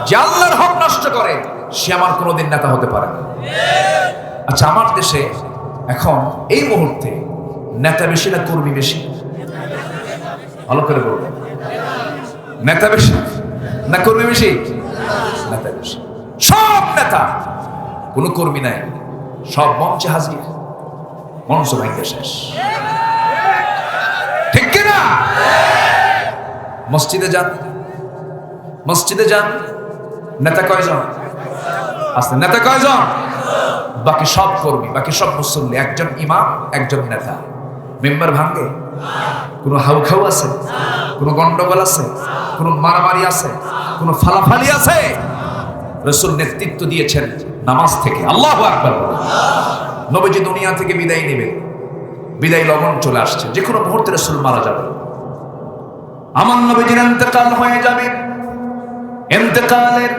যে আল্লাহর হক নষ্ট করে সে আমার কোনোদিন নেতা হতে পারে না। আচ্ছা, আমার দেশে এখন এই মুহূর্তে নেতা বেশি না কর্মী বেশি? ভালো করে বলবো, নেতা বেশি না কর্মী বেশি? নেতা বেশি। সব নেতা, কোনো কর্মী নাই, সব মঞ্চে হাজির, মঞ্চ ভাঙ্গে শেষ। ঠিক কিনা? মসজিদে যান, মসজিদে যান, নেতা কয়জন? আচ্ছা, নেতা কয়জন? বাকি সব কর্মী, বাকি সব মুসল্লি। একজন ইমাম, একজন নেতা। মেম্বার ভাঙ্গে? কোনো হাউখাউ আছে? কোনো গন্ডগোল আছে? কোনো মারামারি আছে? কোনো ফালাফালি আছে? রাসূল নেতৃত্ব দিয়েছেন নামাজ থেকে। আল্লাহু আকবার। নবীজি দুনিয়া থেকে বিদায় নেবে, বিদায় লগন চলে আসছে, যে কোনো মুহূর্তে রাসূল মারা যাবে। আমার নবীজির ইন্তেকাল হয়ে যাবে। ইন্তেকালের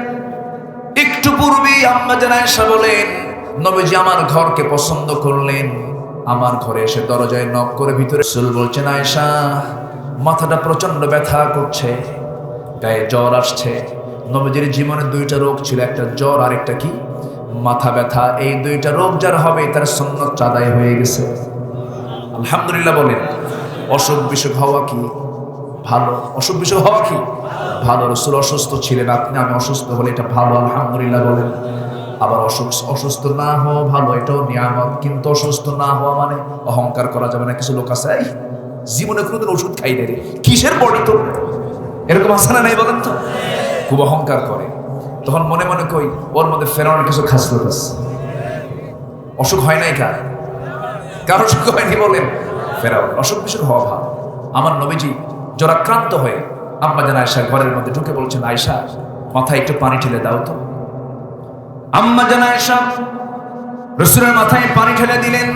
একটু পূর্বেই আম্মা জান আয়েশা বলেন, নবীজি আমার ঘরকে পছন্দ করলেন। আমার ঘরে এসে দরজায় নক করে ভিতরে রাসূল বলছেন, আয়েশা মাথাটা প্রচন্ড ব্যথা করছে, গায়ে জ্বর আসছে। নবীজির জীবনে 2টা রোগ ছিল, একটা জ্বর আর একটা কি? মাথা ব্যথা। এই 2টা রোগ যার হবে তার সুন্নাত আদায় হয়ে গেছে। আলহামদুলিল্লাহ বলেন। অসুখ বিসুখ হওয়া কি ভালো? অসুখ বিসুখ হওয়া কি ভালো? রাসূল অসুস্থ ছিলেন, আপনি আমি অসুস্থ হলে এটা ভালো, আলহামদুলিল্লাহ বলেন। আবার অসুস্থ না হওয়া ভালো, এটাও নিয়ামত। কিন্তু অসুস্থ না হওয়া মানে অহংকার করা যাবে না। কিছু লোক আছে, এই জীবনে কোনোদিন ওষুধ খাই না রে, কিসের বডি তো, এরকম আছে না নাই বলেন তো? খুব অহংকার করে, তখন মনে মনে কই ওর মধ্যে ফেরানোর কিছু খাসলত আছে। অসুখ হয় নাই কার? কারো অসুখ হয়নি বলেন? ফেরাও। অসুখ বিসুখ হওয়া ভালো। আমার নবীজি জ্বরাক্রান্ত হয়ে আম্মা জান আয়েশার ঘরের মধ্যে ঢুকে বলছেন, আয়েশা মাথায় একটু পানি ঢেলে দাও তো। আম্মা জান আয়েশা রাসূলের মাথায় পানি ঢেলে দিলেন।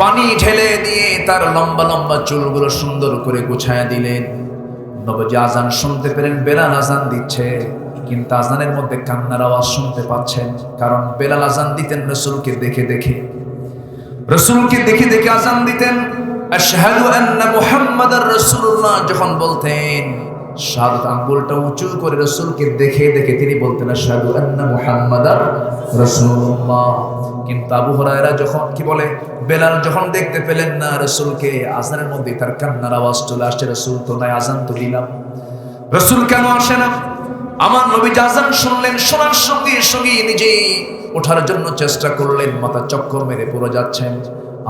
পানি ঢেলে দিয়ে তার লম্বা লম্বা চুলগুলো সুন্দর করে গুছায়া দিলেন। নবীজি আজান শুনতে পেলেন, বেলাল আজান দিচ্ছে, কিন্তু আজানের মধ্যে কান্নার আওয়াজ শুনতে পাচ্ছেন। কারণ বেলাল আজান দিতেন রাসূলকে দেখে দেখে, রাসূলকে দেখে দেখে আজান দিতেন। আশহাদু আন্না মুহাম্মাদার রাসূলুল্লাহ যখন বলতেন, শাহাদাত আঙ্গুলটা উঁচু করে রাসূলকে দেখে দেখে তিনি বলতেন আশহাদু আন্না মুহাম্মাদার রাসূলুল্লাহ। কিন্তু আবু হুরায়রা যখন কি বলে, বেলাল যখন দেখতে পেলেন না রাসূলকে, আজানের মধ্যে তার কান্নার আওয়াজ চলে আসছে, রাসূল তো নাই, আজান তো দিলাম, রাসূল কেন আসে না? আমার নবী আজান শুনলেন, শোনার সঙ্গে সঙ্গে নিজেই ওঠার জন্য চেষ্টা করলেন, মাথা চক্কর মেরে পড়ে যাচ্ছেন।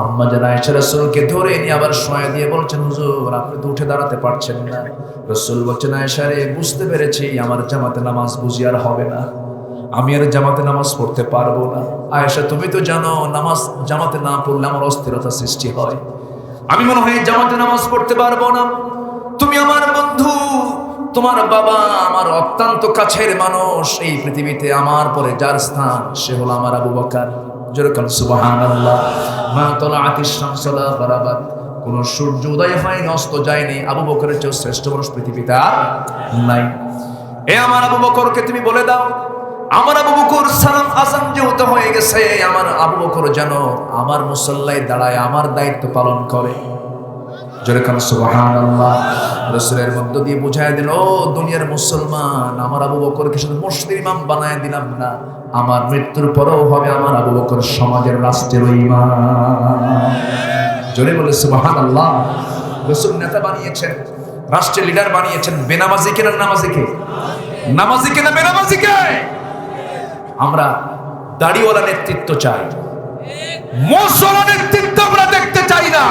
আম্মা জান আয়েশা রাসূলকে ধরে নিয়ে আবার শোয়া দিয়ে বলছেন, হুজুর আপনি তো উঠে দাঁড়াতে পারছেন না। রাসূল বলছেন, আয়েশা রে, বুঝতে পেরেছি আমার জামাতে নামাজ বুঝি আর হবে না, আমি আর জামাতে নামাজ পড়তে পারবো না। আয়েশা তুমি তো জানো নামাজ জামাতে না পড়লে আমার অস্থিরতা সৃষ্টি হয়, আমি মনে হয় জামাতে নামাজ পড়তে পারবো না। তুমি আমার বন্ধু, তোমার বাবা আমার অত্যন্ত কাছের মানুষ, এই পৃথিবীতে আমার পরে যার স্থান সে হলো আমার আবু বকর। যেরকম সুবহানাল্লাহ। মা তালাআতিশ শামসু লা গারাবাত, কোন সূর্য উদয় হয়নি, অস্ত যায়নি, আবু বকরের চেয়ে শ্রেষ্ঠ মানুষ পৃথিবীতে আর নাই। এ আমার আবু বকরকে তুমি বলে দাও, আমার আবু বকর সালাম আযান যেহেতু হয়ে গেছে, আমার আবু বকর যেন আমার মুসল্লায় দাঁড়ায় আমার দায়িত্ব পালন করে। যেরকম সুবহানাল্লাহ। রাসূলের মধ্য দিয়ে বুঝায় দিল, ও দুনিয়ার মুসলমান, আমার আবু বকরকে শুধু মসজিদের ইমাম বানায় দিলাম না, আমার মৃত্যুর পরেও হবে আমার আবু বকর সমাজের রাষ্ট্রের ইমাম। জোরে বলে সুবহানাল্লাহ। রাসূল নেতা বানিয়েছেন, রাষ্ট্রের লিডার বানিয়েছেন। বেনামাজি কেনা নামাজি কে? নামাজি কেনা বেনামাজি কে? আমরা দাড়িওয়ালা নেতৃত্ব চাই, মোসওয়ালা নেতৃত্ব আমরা দেখতে চাই না।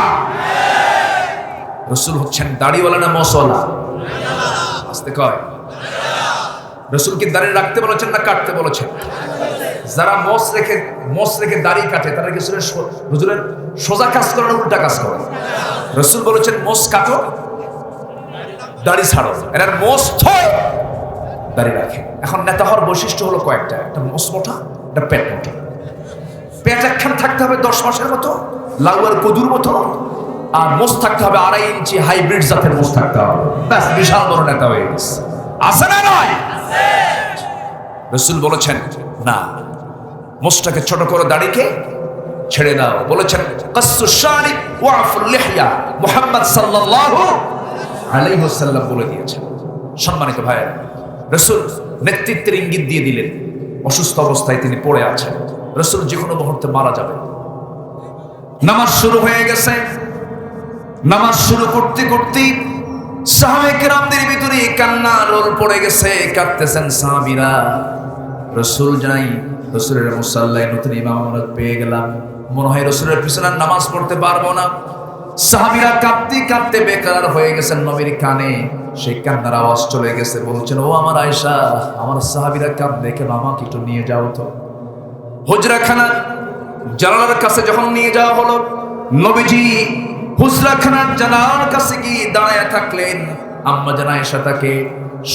রাসূল হচ্ছেন দাড়িওয়ালা না মোসওয়ালা? আসতে কয়। রাসূল কি দাড়ি রাখতে বলেছেন না কাটতে বলেছেন? যারা মোস রেখে দাড়ি কাটে তারা কি হুজুরের সোজা কাজ করে না উল্টা কাজ করে? রাসূল বলেছেন মোস কাটো, দাড়ি ছাড়ো। এর মোস থয়, দাড়ি রাখে। এখন নেতা হওয়ার বৈশিষ্ট্য হলো কয়েকটা, একটা মোস মোটা, একটা পেট মোটা। পেট একখান থাকতে হবে 10 মাসের মতো, লাউ আর কদুর মতো, আর মোস থাকতে হবে 2.5 ইঞ্চি হাইব্রিড জাতের মোস থাকতে হবে। ব্যাস, বিশাল বড় নেতা হয়ে গেছে। আছে না নয়? রাসূল বলেছেন না, মোসটাকে ছোট করো, দাড়িকে ছেড়ে দাও। বলেছেন কাসসুশ শারিব ওয়া আফুল লিহয়া, মুহাম্মদ সাল্লাল্লাহু আলাইহি ওয়াসাল্লাম বলে দিয়েছেন। সম্মানিত ভাইরা, রাসূল নেতৃত্বের ইঙ্গিত দিয়ে দিলেন। অসুস্থ অবস্থায় তিনি পড়ে আছেন, রাসূল যে কোনো মুহূর্তে মারা যাবে। নামাজ শুরু হয়ে গেছে। নামাজ শুরু করতে করতে সাহাবায়ে কেরামদের ভিতরে কান্না রোল পড়ে গেছে, কাঁদতেছেন সাহাবীরা। রাসূল জানাই, রাসূলের মুসাল্লায় নতুন ইমাম আমরা পেয়ে গেলাম, মনে হয় রাসূলের পিছনে নামাজ পড়তে পারবো না। সাহাবীরা কাঁদতে কাঁদতে বেকার হয়ে গেছেন নবীর কানে। সেই কান্নার আওয়াজ চলে গেছে, বলছেন ও আমার আয়েশা, আমার সাহাবীরা কাঁদবে কেন, আমাকে একটু নিয়ে যাও তো। হুজরাখানার জানালার কাছে যখন নিয়ে যাওয়া হলো, নবীজি হুজরাখানার জানালার কাছে গিয়ে দাঁড়ায় থাকলেন। আম্মা জান আয়েশা তাকে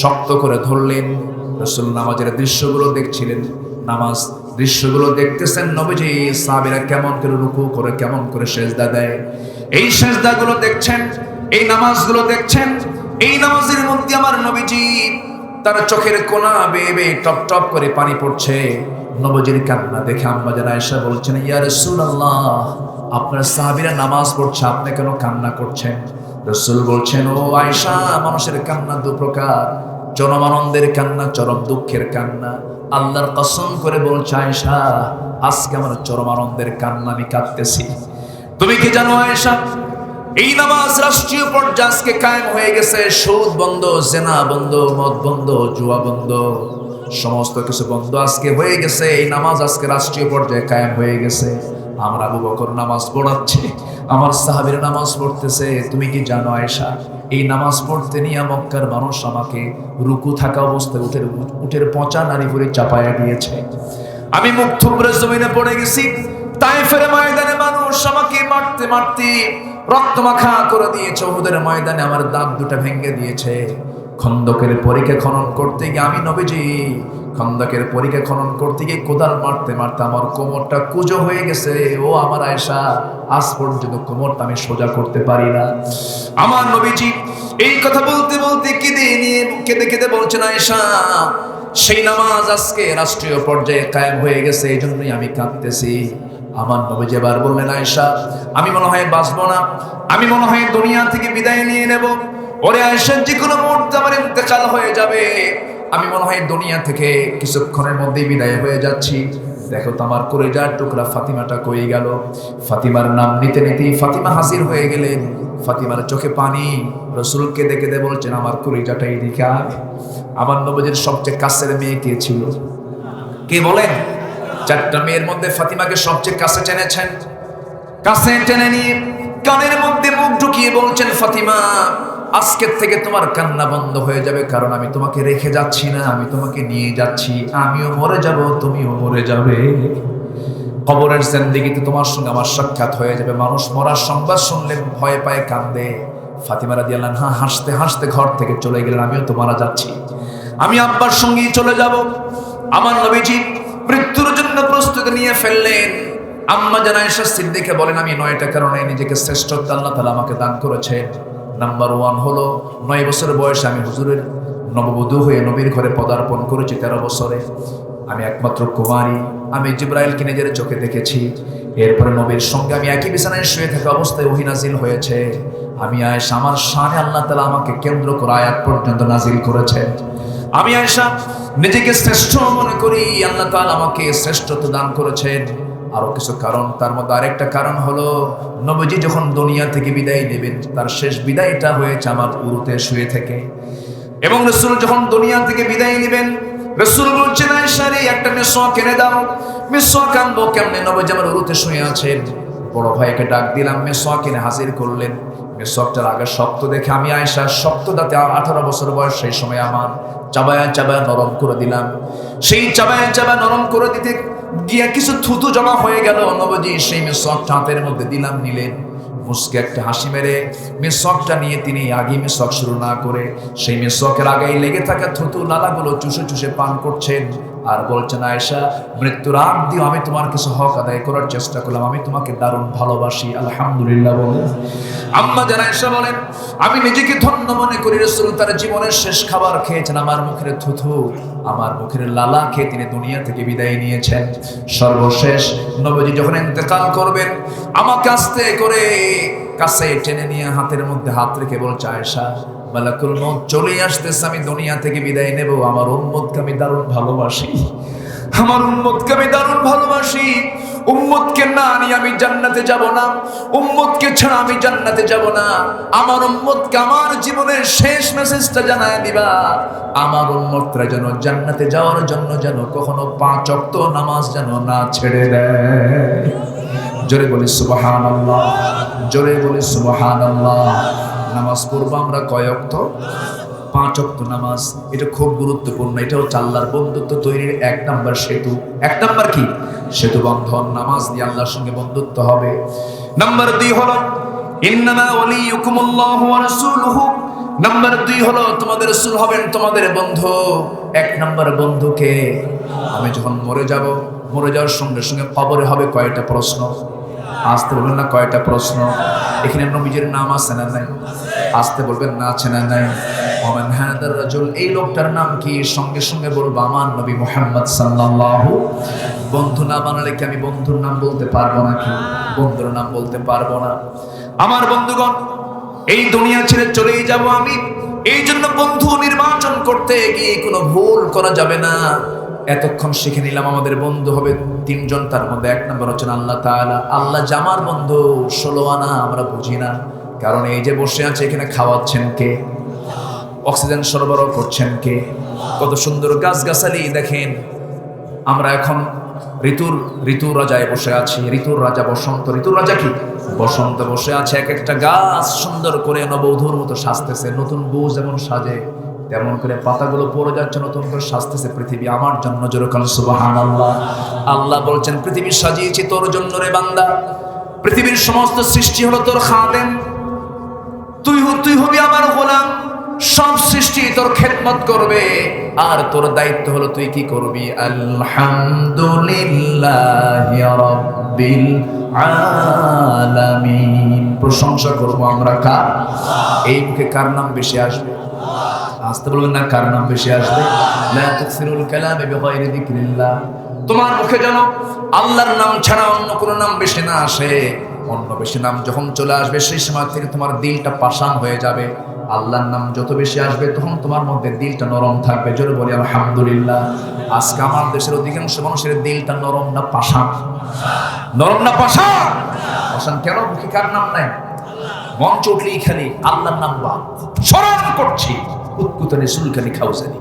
শক্ত করে ধরলেন। রাসূল নামাজের দৃশ্যগুলো দেখছিলেন, নামাজ দৃশ্যগুলো দেখতেছেন। নবীজি সাহাবীরা কেমন করে রুকু করে, কেমন করে সেজদা দেয়, এই সেজদাগুলো দেখছেন, এই নামাজগুলো দেখছেন। এই নামাজের মধ্যে আমার নবীজি তার চোখের কোনা বেয়ে বেয়ে টপ টপ করে পানি পড়ছে। নবীজির কান্না দেখে আম্মা জান আয়েশা বলছেন, ইয়া রাসূলুল্লাহ, আপনার সাহাবীরা নামাজ পড়ছে, আপনি কেন কান্না করছেন? রাসূল বলছেন, ও আয়েশা, মানুষের কান্না দু প্রকার, চরম আনন্দের কান্না, চরম দুঃখের কান্না। আল্লাহর কসম করে বলছে আয়েশা, আজকে আমার চরম আনন্দের কান্না, আমি কাঁদতেছি। তুমি কি জানো আয়েশা, এই নামাজ রাষ্ট্রীয় পর্যায়ে আজকে কায়েম হয়ে গেছে। সুদ বন্ধ, জেনা বন্ধ, মদ বন্ধ, জুয়া বন্ধ, সমস্ত কিছু বন্ধ আজকে হয়ে গেছে। এই নামাজ আজকে রাষ্ট্রীয় পর্যায়ে কায়েম হয়ে গেছে। আমার আবু বকর নামাজ পড়াচ্ছে, আমার সাহাবীরা নামাজ পড়তেছে। তুমি কি জানো আয়েশা, এই নামাজ পড়তে নিয়ে মক্কার মানুষ আমাকে রুকু থাকা অবস্থায় উটের পচা নারী করে চাপায়া দিয়েছে। আমি মুখ থুবড়ে জমিনে পড়ে গেছি। তায়েফের ময়দানে মানুষ আমাকে মারতে মারতে রক্তমাখা করে দিয়েছে। উহুদের ময়দানে আমার দাঁত দুটা ভেঙে দিয়েছে। খন্দকের পরীক্ষা খনন করতে গিয়ে আমি নবীজি খন্দকের পরীক্ষা খনন করতে গিয়ে কোদাল মারতে মারতে আমার কোমরটা কুঁজো হয়ে গেছে। ও আমার আয়েশা, আজ পর্যন্ত কোমরটা আমি সোজা করতে পারি না। আমার নবীজি এই কথা বলতে বলতে কেঁদে কেঁদে বলছেন, আয়েশা, সেই নামাজ আজকে রাষ্ট্রীয় পর্যায়ে কায়েম হয়ে গেছে, এই জন্যই আমি কাঁদতেছি। আমার নবীজি এবার বললেন, আয়েশা, আমি মনে হয় বাঁচবো না, আমি মনে হয় দুনিয়া থেকে বিদায় নিয়ে নেব। ওরে আয়েশা, যে কোনো মুহূর্তে আমার ইন্তেকাল হয়ে যাবে, আমি মনে হয় দুনিয়া থেকে কিছুক্ষণের মধ্যেই বিদায় হয়ে যাচ্ছি। দেখো তো আমার কলিজার টুকরা ফাতিমাটা কই গেল? ফাতিমার নাম নিতে নিতেই ফাতিমা হাজির হয়ে গেলেন। ফাতিমার চোখে পানি। রাসূল কেঁদে কেঁদে বলছেন, আমার কলিজাটা এদিকে আয়। আমার নবীজির সবচেয়ে কাছের মেয়ে কে ছিল? কে বলেন? 4টা মেয়ের মধ্যে ফাতিমাকে সবচেয়ে কাছে টেনেছেন। কাছে টেনে নিয়ে কানের মধ্যে মুখ ঢুকিয়ে বলছেন, ফাতিমা, আজকের থেকে তোমার কান্না বন্ধ হয়ে যাবে, কারণ আমি তোমাকে রেখে যাচ্ছি না, আমি তোমাকে নিয়ে যাচ্ছি। আমিও মরে যাব, তুমিও মরে যাবে। কবরের জিন্দেগিতে তোমার সঙ্গে আমার সাক্ষাৎ হয়ে যাবে। মানুষ মরার সংবাদ শুনলে ভয় পায়, কান্দে। ফাতিমা রাদিয়াল্লাহু আনহা হাসতে হাসতে ঘর থেকে চলে গেলেন, আমিও তো মারা যাচ্ছি, আমি আব্বার সঙ্গেই চলে যাব। আমার নবীজি মৃত্যুর জন্য প্রস্তুতি নিয়ে ফেললেন। আম্মা জান আয়েশা সিদ্দিকা বলেন, আমি 9টা কারণে নিজেকে শ্রেষ্ঠত্ব আল্লাহ তাআলা আমাকে দান করেছেন। নাম্বার 1 হলো 9 বছর বয়সে আমি হুজুরের নববধূ হয়ে নবীর ঘরে পদার্পণ করেছি। 13 বছরে আমি একমাত্র কুমারী। আমি জিবরাইলকে নিজের চোখে দেখেছি। এরপরে নবীর সঙ্গে আমি একই বিছানায় শুয়ে থাকা অবস্থায় ওহী নাজিল হয়েছে। আমি আয়েশা, আমার শানে আল্লাহ তাআলা আমাকে কেন্দ্র করে আয়াত পর্যন্ত নাজিল করেছেন। আমি আয়েশা নিজেকে শ্রেষ্ঠ মনে করি, আল্লাহ তাআলা আমাকে শ্রেষ্ঠত্ব দান করেছেন। আরো কিছু কারণ, তার মধ্যে আরেকটা কারণ হলো নবীজি যখন দুনিয়া থেকে বিদায় নেবেন, তার শেষ বিদায়টা হয়েছে আমার উরুতে শুয়ে থেকে। এবং রাসূল যখন দুনিয়া থেকে বিদায় নেবেন, রাসূল বলছেন, আয়েশা রে, একটা মিসওয়াক এনে দাও। মিসওয়াক আনবো কেমনে? নবীজি আমার উরুতে শুয়ে আছেন। বড় ভাইকে ডাক দিলাম, মিসওয়াক এনে হাজির করলেন। মিসওয়াকটার আগে শক্ত দেখে আমি আয়েশা শক্ত দাঁতে 18 বছর বয়স, সেই সময় আমার চাবায়া চাবায়া নরম করে দিলাম। সেই চাবায়া চাবায়া নরম করে দিতে গিয়ে কিছু থুতু জমা হয়ে গেল। নবীজি সেই মিসওয়াকটা হাতের মধ্যে দিলাম, নিলেন, মুস্কে একটা হাসি মেরে মিসওয়াকটা নিয়ে তিনি আগে মিসওয়াক শুরু না করে সেই মিসওয়াকের আগেই লেগে থাকা থুতু নালাগুলো চুষে চুষে পান করছেন আর বলছেন, আয়েশা, মৃত্যুর আগ দিয়েও আমি তোমার কিছু হক আদায় করার চেষ্টা করলাম, আমি তোমাকে দারুণ ভালোবাসি। আলহামদুলিল্লাহ বলেন। আম্মা জান আয়েশা বলেন, আমি নিজেকে ধন্য মনে করি রাসূল তার জীবনের শেষ খাবার খেয়েছেন আমার মুখের থুথু, আমার মুখের লালা খেয়ে তিনি দুনিয়া থেকে বিদায় নিয়েছেন। সর্বশেষ নবীজি যখন ইন্তেকাল করবেন, আমাকে আস্তে করে কাছে টেনে নিয়ে হাতের মধ্যে হাত রেখে বলছে, আয়েশা, মালাকুল মউত চলে আসতেছে, আমি দুনিয়া থেকে বিদায় নেব, আমার উম্মতকে আমি দারুণ ভালোবাসি, আমার উম্মতকে আমি দারুণ ভালোবাসি। উম্মতকে না নিয়ে আমি জান্নাতে যাব না, উম্মতকে ছাড়া আমি জান্নাতে যাব না। আমার উম্মতকে আমার জীবনের শেষ মেসেজটা জানায় দিবা, আমার উম্মতরা যেন জান্নাতে যাওয়ার জন্য যেন কখনো 5 ওয়াক্ত নামাজ যেন না ছেড়ে দেয়। জোরে বলি সুবহানাল্লাহ, জোরে বলি সুবহানাল্লাহ। নামাজ পড়বো আমরা কয় ওয়াক্ত? 5 ওয়াক্ত নামাজ। এটা খুব গুরুত্বপূর্ণ। এটা হচ্ছে আল্লাহর বন্ধুত্ব তৈরির 1 নাম্বার সেতু। 1 নাম্বার কি? সেতু বন্ধন। নামাজ দিয়ে আল্লাহর সঙ্গে বন্ধুত্ব হবে। নাম্বার 2 হলো ইন্নামা ওয়ালিয়ুকুমুল্লাহু ওয়া রাসূলুহু। নাম্বার 2 হলো তোমাদের রাসূল হবেন তোমাদের বন্ধু। 1 নাম্বার বন্ধুকে আমি যখন মরে যাব, মরে যাওয়ার সঙ্গে সঙ্গে কবরে হবে কয়টা প্রশ্ন? আসতে বলবেন না কয়টা প্রশ্ন? এখানে নবীজির নাম আছে না নাই? আসতে বলবেন না আছে না নাই? ওমান হাদার রাজুল, এই লোকটার নাম কি? সঙ্গে সঙ্গে বলবো আমার নবী মুহাম্মদ সাল্লাল্লাহু। বন্ধু না বানালে কি আমি বন্ধুর নাম বলতে পারবো নাকি? বন্ধুর নাম বলতে পারবো না। আমার বন্ধুগণ, এই দুনিয়া ছেড়ে চলেই যাব আমি, এই জন্য বন্ধু নির্বাচন করতে গিয়ে কোনো ভুল করা যাবে না। এতক্ষণ শিখে নিলাম আমাদের বন্ধু হবে 3 জন, তার মধ্যে 1 নম্বর হচ্ছেন আল্লাহ তাআলা। আল্লাহ জামার বন্ধু 16 আনা আমরা বুঝি না, কারণ এই যে বসে আছে এখানে খাওয়াচ্ছেন কে? অক্সিজেন সরবরাহ করছেন কে? কত সুন্দর গাছগাছালি দেখেন। আমরা এখন ঋতুর রাজায় বসে আছি। ঋতুর রাজা বসন্ত। ঋতুর রাজা কি? বসন্ত বসে আছে। এক একটা গাছ সুন্দর করে নববধূর মতো সাজতেছে। নতুন বউ যেমন সাজে তেমন করে পাতাগুলো পড়ে যাচ্ছে, নতুন করে সাজতেছে পৃথিবী আমার জন্য। জোরে বলেন সুবহানাল্লাহ। আল্লাহ বলছেন, পৃথিবী সাজিয়েছি তোর জন্য রে বান্দা। পৃথিবীর সমস্ত সৃষ্টি হলো তোর খাদেম, তুই হবি আমার গোলাম। সব সৃষ্টি তোর খেদমত করবে, আর তোর দায়িত্ব হলো তুই কি করবি? আলহামদুলিল্লাহি রাব্বিল আলামিন। প্রশংসা করবো আমরা কার? এই মুখে কার নাম বেশি আসবে? আসতে বলবেন না কার নাম বেশি আসবে? লা তুকসিরুল কালামি বিগাইরি যিকরিল্লাহ। তোমার মুখে যেন আল্লাহর নাম ছাড়া অন্য কোনো নাম বেশি না আসে। অন্য বেশি নাম যখন চলে আসবে সেই সময় থেকে তোমার দিলটা পাষাণ হয়ে যাবে। আল্লাহর নাম যত বেশি আসবে তখন তোমার মধ্যে দিলটা নরম থাকবে। জোরে বলি আলহামদুলিল্লাহ। আজকে আমার দেশের অধিকাংশ মানুষের দিলটা নরম না পাষাণ? নরম না পাষাণ? পাষাণ কেন? মুখে কার নাম নাই? মঞ্চ উঠলেই খালি আল্লাহর নাম বাদ। স্মরণ করছি উৎকুতনি সুলকানি খাউজানি।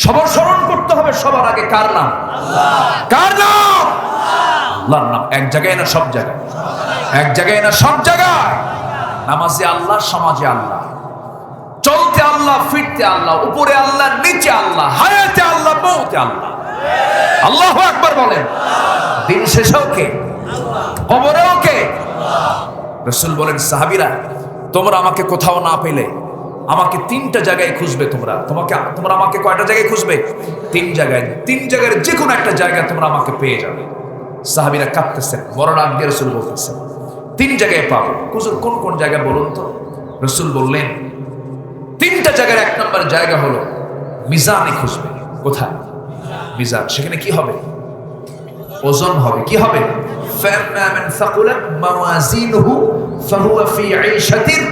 সবার স্মরণ করতে হবে সবার আগে কার নাম? কার নাম? আল্লাহর নাম। এক জায়গায় না সব জায়গায়? এক জায়গায় না সব জায়গায়? নামাজে আল্লাহ, সমাজে আল্লাহ, চলতে আল্লাহ, ফিরতে আল্লাহ, উপরে আল্লাহ, নিচে আল্লাহ, হায়াতে আল্লাহ, মৌতে আল্লাহ। আল্লাহু আকবার বলেন। দিন শেষেও কে? কবরেও কে? রাসূল বলেন, সাহাবীরা তোমরা আমাকে কোথাও না পেলে আমাকে 3টা জায়গায় খুঁজবে। তোমরা আমাকে কয়টা জায়গায় খুঁজবে? 3 জায়গায়। 3 জায়গার যে কোনো একটা জায়গায় তোমরা আমাকে পেয়ে যাবে। সাহাবীরা কাঁপতেছেন, মরার আগে রাসূল বলতেছেন 3 জায়গায় পাবো। হুজুর কোন কোন জায়গা বলুন তো? রাসূল বললেন 3টা জায়গার 1 নম্বর জায়গা হলো মিজানে খুঁজবে। কোথায়? মিজান। সেখানে কি হবে? ওজন হবে। কি হবে? ফাম্মা মান সাকুলাত মাওয়াজিনুহু ফাহুয়া ফি ঈশাতিন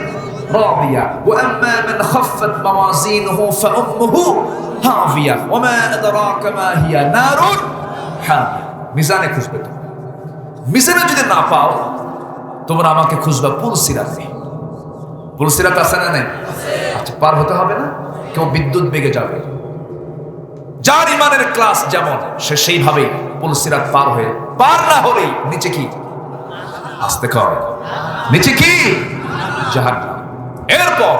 রাদিয়া ওয়া আম্মা মান খাফফাত মাওয়াজিনুহু ফাউম্মুহু হাভিয়া ওয়া মা আদরাকা মা হিয়া নারুন হামিয়া। মিজানে খুঁজবে। তো মিজানে যদি না পাও তোমরা আমাকে খুঁজবা পুলসিরাতে। পুলসিরাত আছে না নাই? আচ্ছা, পার হতে হবে না? কেউ বিদ্যুৎ বেগে যাবে। যার ইমানের ক্লাস যেমন সে সেইভাবেই পুলসিরাত পার হয়ে, পার না হলেই নিচে কি? আসতে কর। নিচে কি? জাহান্নাম। এরপর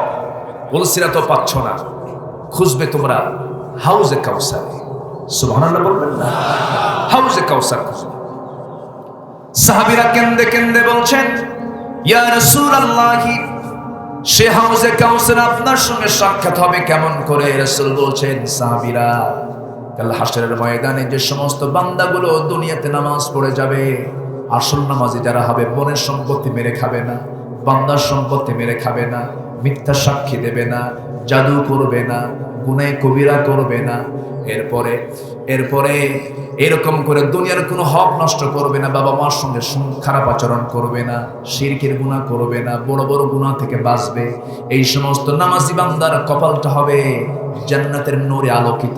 পুলসিরাতও পাচ্ছ না, খুঁজবে তোমরা হাউজে কাউসার। সুবহানাল্লাহ বলবেন না? হাউজে কাউসার খুঁজবে। সাহাবীরা কেন্দে কেন্দে বলছেন, ইয়া রাসূলুল্লাহ, সে হাউজে কাউসার আপনার সঙ্গে সাক্ষাৎ হবে কেমন করে? রাসূল বলছেন, সাহাবীরা, কাল হাশরের ময়দানে যে সমস্ত বান্দাগুলো দুনিয়াতে নামাজ পড়ে যাবে, আসল নামাজি যারা হবে, বোনের সম্পত্তি মেরে খাবে না, বান্দার সম্পত্তি মেরে খাবে না, মিথ্যা সাক্ষী দেবে না, জাদু করবে না, গুনাহ কবিরা করবে না, এরপরে এরকম করে দুনিয়ার কোনো হক নষ্ট করবে না, বাবা মার সঙ্গে খারাপ আচরণ করবে না, শিরকের গুনাহ করবে না, বড় বড় গুনাহ থেকে বাঁচবে। এই সমস্ত নামাজি বান্দার কপালটা হবে জান্নাতের নূরে আলোকিত।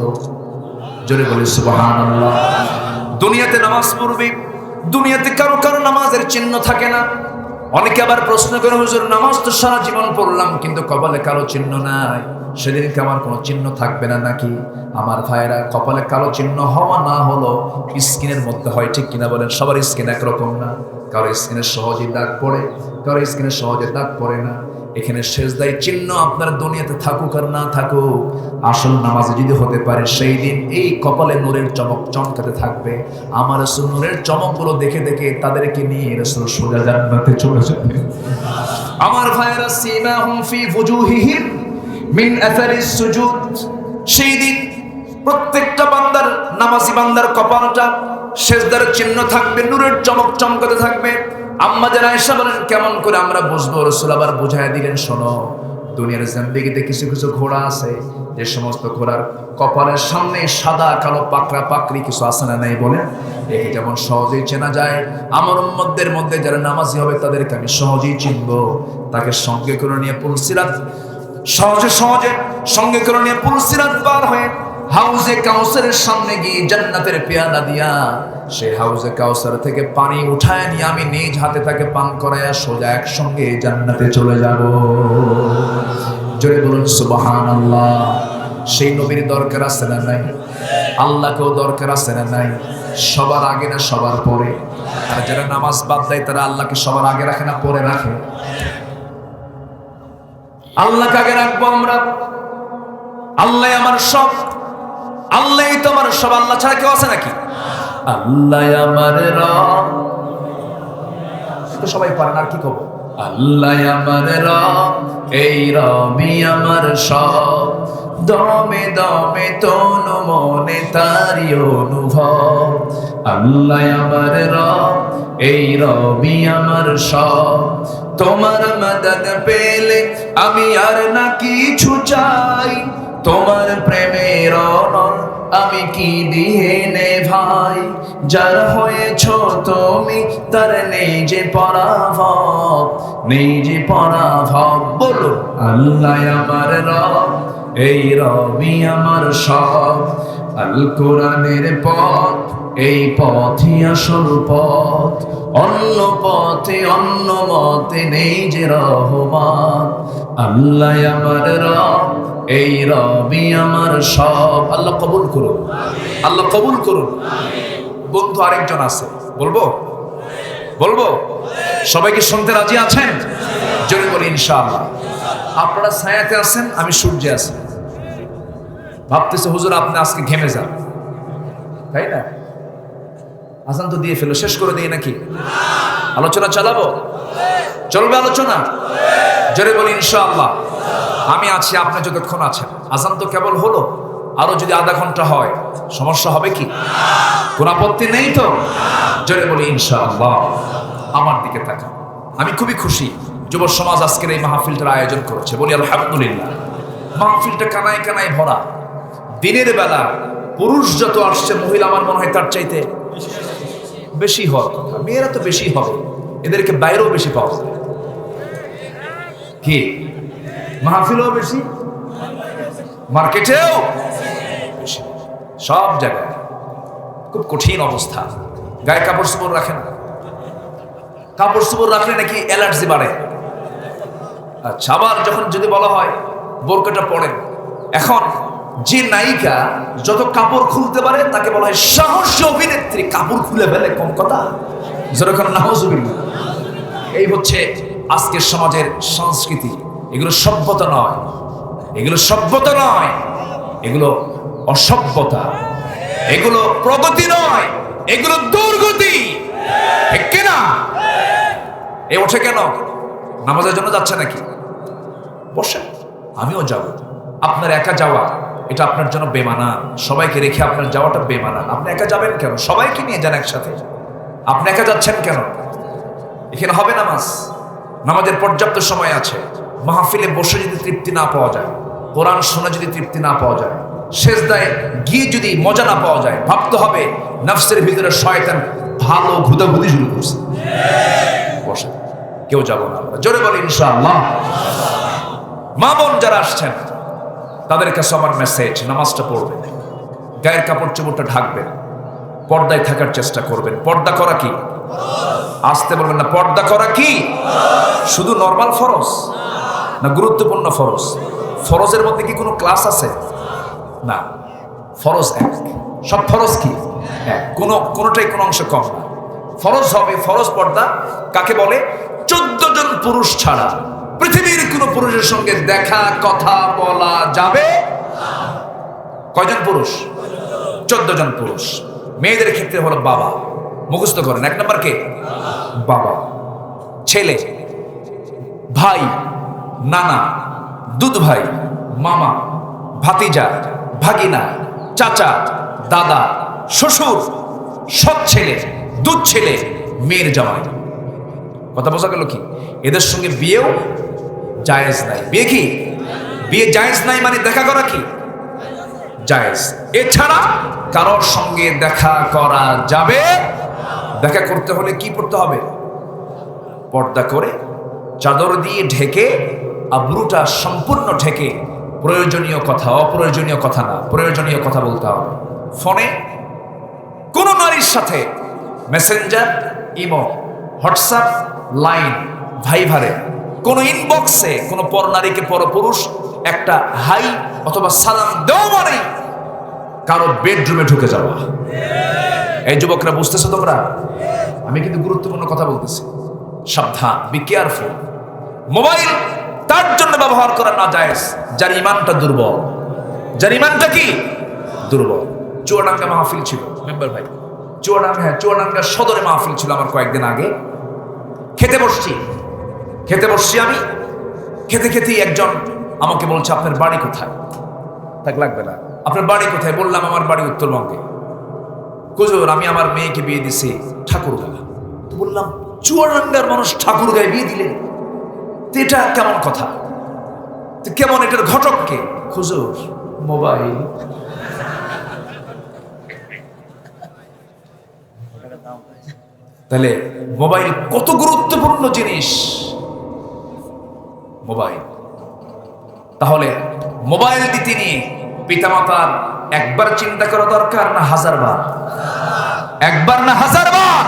জোরে বলি সুবহানাল্লাহ। দুনিয়াতে নামাজ পড়বে, দুনিয়াতে কারো কারো নামাজের চিহ্ন থাকে না। অনেকে আবার প্রশ্ন করে, হুজুর নামাজ তো সারা জীবন পড়লাম কিন্তু কপালে কালো চিহ্ন নাই, সেদিনকে আমার কোনো চিহ্ন থাকবে না নাকি? আমার ভাইয়েরা, কপালে কালো চিহ্ন হওয়া না হলো স্কিনের মধ্যে হয়, ঠিক কিনা বলেন? সবার স্কিন একরকম না, কারো স্কিনে সহজে দাগ পড়ে, কারো স্কিনে সহজে দাগ পড়ে না। এখানে সেজদায় চিহ্ন আপনার দুনিয়াতে থাকুক আর না থাকুক, আসল নামাজে যদি হতে পারে, সেই দিন এই কপালে নূরের চমক চমকাতে থাকবে। আমার রাসূল নূরের চমকগুলো দেখে দেখে তাদেরকে নিয়ে রাসূল সোজা জান্নাতে চলে যাবে। আমার ভাইয়েরা, সীমাহুম ফি ফুজুহিহিম মিন আসারিস সুজুদ, সেই দিন প্রত্যেকটা বান্দার, নামাজি বান্দার কপালটা সেজদার চিহ্ন থাকবে, নূরের চমক চমকাতে থাকবে। আম্মা জান আয়েশা বলেন, কেমন করে আমরা বুঝবো? রাসূল আবার বুঝায় দিলেন, শোনো, দুনিয়ার জিন্দেগিতে কিছু কিছু ঘোড়া আছে, যে সমস্ত ঘোড়ার কপালের সামনে সাদা কালো পাকড়া পাকড়ি কিছু আছে না নাই বলেন? একে যেমন সহজেই চেনা যায়, আমার উম্মতদের মধ্যে যারা নামাজি হবে তাদেরকে আমি সহজেই চিনবো। তাকে সঙ্গে করে নিয়ে পুলসিরাত, সহজে সঙ্গে করে নিয়ে পুলসিরাত পার হয়ে হাউজে কাউসারের সামনে গিয়ে জান্নাতের পেয়ালা দিয়া সে হাউজে কাউসার থেকে পানি উঠায় নিয়ে আমি নিজ হাতে তাকে পান করাইয়া সোজা একসঙ্গে জান্নাতে চলে যাব। জোরে বলুন সুবহানাল্লাহ। সেই নবীর দরকার আছে না নাই? আল্লাহকেও দরকার আছে না নাই? সবার আগে না সবার পরে? আর যারা নামাজ বাদ দেয় তারা আল্লাহকে সবার আগে রাখে না পরে রাখে? আল্লাহকে আগে রাখবো আমরা। আল্লাহ আমার সব, আল্লাহই তো আমার সব। আল্লাহ ছাড়া কেউ আছে নাকি? আল্লাহ আমার রব, তো সবাই পারেন, আর কি কব? আল্লাহ আমার রব, এই রবি আমার সব, দমে দমে তনু মনে তারি অনুভব। আল্লাহ আমার রব, এই রবি আমার সব, তোমার মদদ পেলে আমি আর না কিছু চাই, তোমার প্রেমের অনল আমি কি দিয়ে নে ভাই, যার হয়েছ তুমি তার নেই যে পরাভব, নেই যে পরাভব। বলো, আল্লাহ আমার রব, এই রবি আমার সব, আল কোরআনের পথ, এই পথই আসল পথ, অন্য পথে অন্য মতে নেই যে রহমান। আল্লাহ আমার রব, এই রবি আমার সব। আল্লাহ কবুল করুন, আল্লাহ কবুল করুন। বন্ধু আরেকজন আছে, বলবো? সবাইকে শুনতে রাজি আছেন? জোরে বলি ইনশাআল্লাহ। আপনারা ছায়াতে আছেন, আমি সূর্যে আছি। ভাবতেছে হুজুর আপনি আজকে ঘেমে যান, তাই না? আজান তো দিয়ে ফেলো, শেষ করে দিই নাকি? আলোচনা চালাবো? চলবে আলোচনা? জোরে বলি ইনশাআল্লাহ। আমি আছি, আপনি যতক্ষণ আছেন। আজান তো কেবল হলো, আরো যদি আধা ঘন্টা হয় সমস্যা হবে কি? কোন আপত্তি নেই তো? জোরে বলি ইনশাআল্লাহ। আমার দিকে তাকান, আমি খুবই খুশি যুব সমাজ আজকের এই মাহফিলটার আয়োজন করেছে, বলি আলহামদুলিল্লাহ। মাহফিলটা কানায় কানায় ভরা। দিনের বেলা পুরুষ যত আসছে, মহিলা আমার মনে হয় তার চাইতে বেশি হওয়ার কথা। মেয়েরা তো বেশি হবে, এদেরকে বাইরেও বেশি পাওয়া যায়। কি মাহফিলও বেশি, মার্কেটেও বেশি, সব জায়গায় খুব কঠিন অবস্থা। গায়ে কাপড় চোপড় রাখে না, কাপড় চোপড় রাখলে নাকি অ্যালার্জি বাড়ে। আচ্ছা, আবার যখন যদি বলা হয় বোরকাটা পড়েন, এখন যে নায়িকা যত কাপড় খুলতে পারে তাকে বলা হয় সাহসী অভিনেত্রী। কাপড় খুলে ফেলে, কম কথা। যেরকম নাউজুবিল্লাহ। এই হচ্ছে আজকের সমাজের সংস্কৃতি। এগুলো সভ্যতা নয়, এগুলো সভ্যতা নয়, এগুলো অসভ্যতা, এগুলো প্রগতি নয়, এগুলো দুর্গতি। ঠিক কিনা? এ ওঠে কেন? নামাজের জন্য যাচ্ছে নাকি? বসে, আমিও যাব। আপনার একা যাওয়া এটা আপনার জন্য বেমানান। সবাইকে রেখে আপনার যাওয়াটা বেমানান। আপনি একা যাবেন কেন? সবাইকে নিয়ে যান একসাথে। আপনি একা যাচ্ছেন কেন? এখানে হবে নামাজ, নামাজের পর্যাপ্ত সময় আছে। মাহফিলে বসে যদি তৃপ্তি না পাওয়া যায়, কোরআন শুনে যদি তৃপ্তি না পাওয়া যায়, সেজদায় গিয়ে যদি মজা না পাওয়া যায়, ভাবতে হবে নফসের ভিতরে শয়তান ভালো ঘুদাঘুদি শুরু করছে। বসে, কেউ যাব না। জোরে বলি ইনশাআল্লাহ। মা বোন যারা আসছেন তাদের কাছে আমার মেসেজ, নামাজটা পড়বেন, গায়ের কাপড় চোপড়টা ঢাকবেন, পর্দায় থাকার চেষ্টা করবেন। পর্দা করা কি? আসতে বলবেন না। পর্দা করা কি শুধু নরমাল ফরজ না গুরুত্বপূর্ণ ফরজ? ফরজের মধ্যে কি কোনো ক্লাস আছে? না, ফরজ এক। সব ফরজ কি এক, কোনোটাই কোনো অংশ কম না। ফরজ হবে। ফরজ পর্দা কাকে বলে? 14 জন পুরুষ ছাড়া পৃথিবীর কোন পুরুষের সঙ্গে দেখা কথা বলা যাবে। কয়জন পুরুষ? 14 জন পুরুষ। মেয়েদের ক্ষেত্রে হলো বাবা। মুখস্থ করেন, 1 নম্বর কে? বাবা। ছেলে, ভাই, নানা, দুধ ভাই, মামা, ভাতিজা, ভাগিনা, চাচা, দাদা, শ্বশুর, সৎ ছেলে, দুধ ছেলে, মেয়ের জামাই। কথা বোঝা গেল কি? এদের সঙ্গে বিয়েও জায়েজ নাই। বিয়ে কি? বিয়ে জায়েজ নাই মানে দেখা করা কি জায়েজ। এছাড়া কারোর সঙ্গে দেখা করা যাবে। দেখা করতে হলে কি করতে হবে? পর্দা করে চাদর দিয়ে ঢেকে, আবরুটা সম্পূর্ণ ঢেকে, প্রয়োজনীয় কথা, অপ্রয়োজনীয় কথা না, প্রয়োজনীয় কথা বলতে হবে। ফোনে কোন নারীর সাথে মেসেঞ্জার, ইমো, হোয়াটসঅ্যাপ, লাইন, ভাইভারে, কোন ইনবক্সে কোন পর নারীকে পরপুরুষ একটা হাই অথবা সালাম দেওয়া মানে কারো বেডরুমে ঢুকে যাওয়া। এই যুবকরা, বুঝতেছো তোমরা? আমি কিন্তু গুরুত্বপূর্ণ কথা বলতেছি। সাবধান, বি কেয়ারফুল। মোবাইল তার জন্য ব্যবহার করা না জায়েজ যার ইমানটা দুর্বল। যার ইমানটা কি দুর্বল। চুয়াডাঙ্গা মাহফিল ছিল মেম্বার ভাই, চুয়াডাঙ্গা সদরে মাহফিল ছিল আমার কয়েকদিন আগে। খেতে বসছি আমি। খেতে খেতেই একজন আমাকে বলছে, আপনার বাড়ি কোথায়? তাক লাগবে না, আপনার বাড়ি কোথায়? বললাম আমার বাড়ি উত্তরবঙ্গে। হুজুর, আমি আমার মেয়েকে বিয়ে দিছি ঠাকুরগাঁও। তো বললাম, চুয়াডাঙ্গার মানুষ ঠাকুরগাঁয় বিয়ে দিলেন? এটা কেমন কথা? কেমন, এটার ঘটক কে? হুজুর, মোবাইল। তাহলে মোবাইল কত গুরুত্বপূর্ণ জিনিস। মোবাইল, তাহলে মোবাইল দিতে নিয়ে পিতামাতার একবার চিন্তা করা দরকার না 1000 বার? একবার না 1000 বার?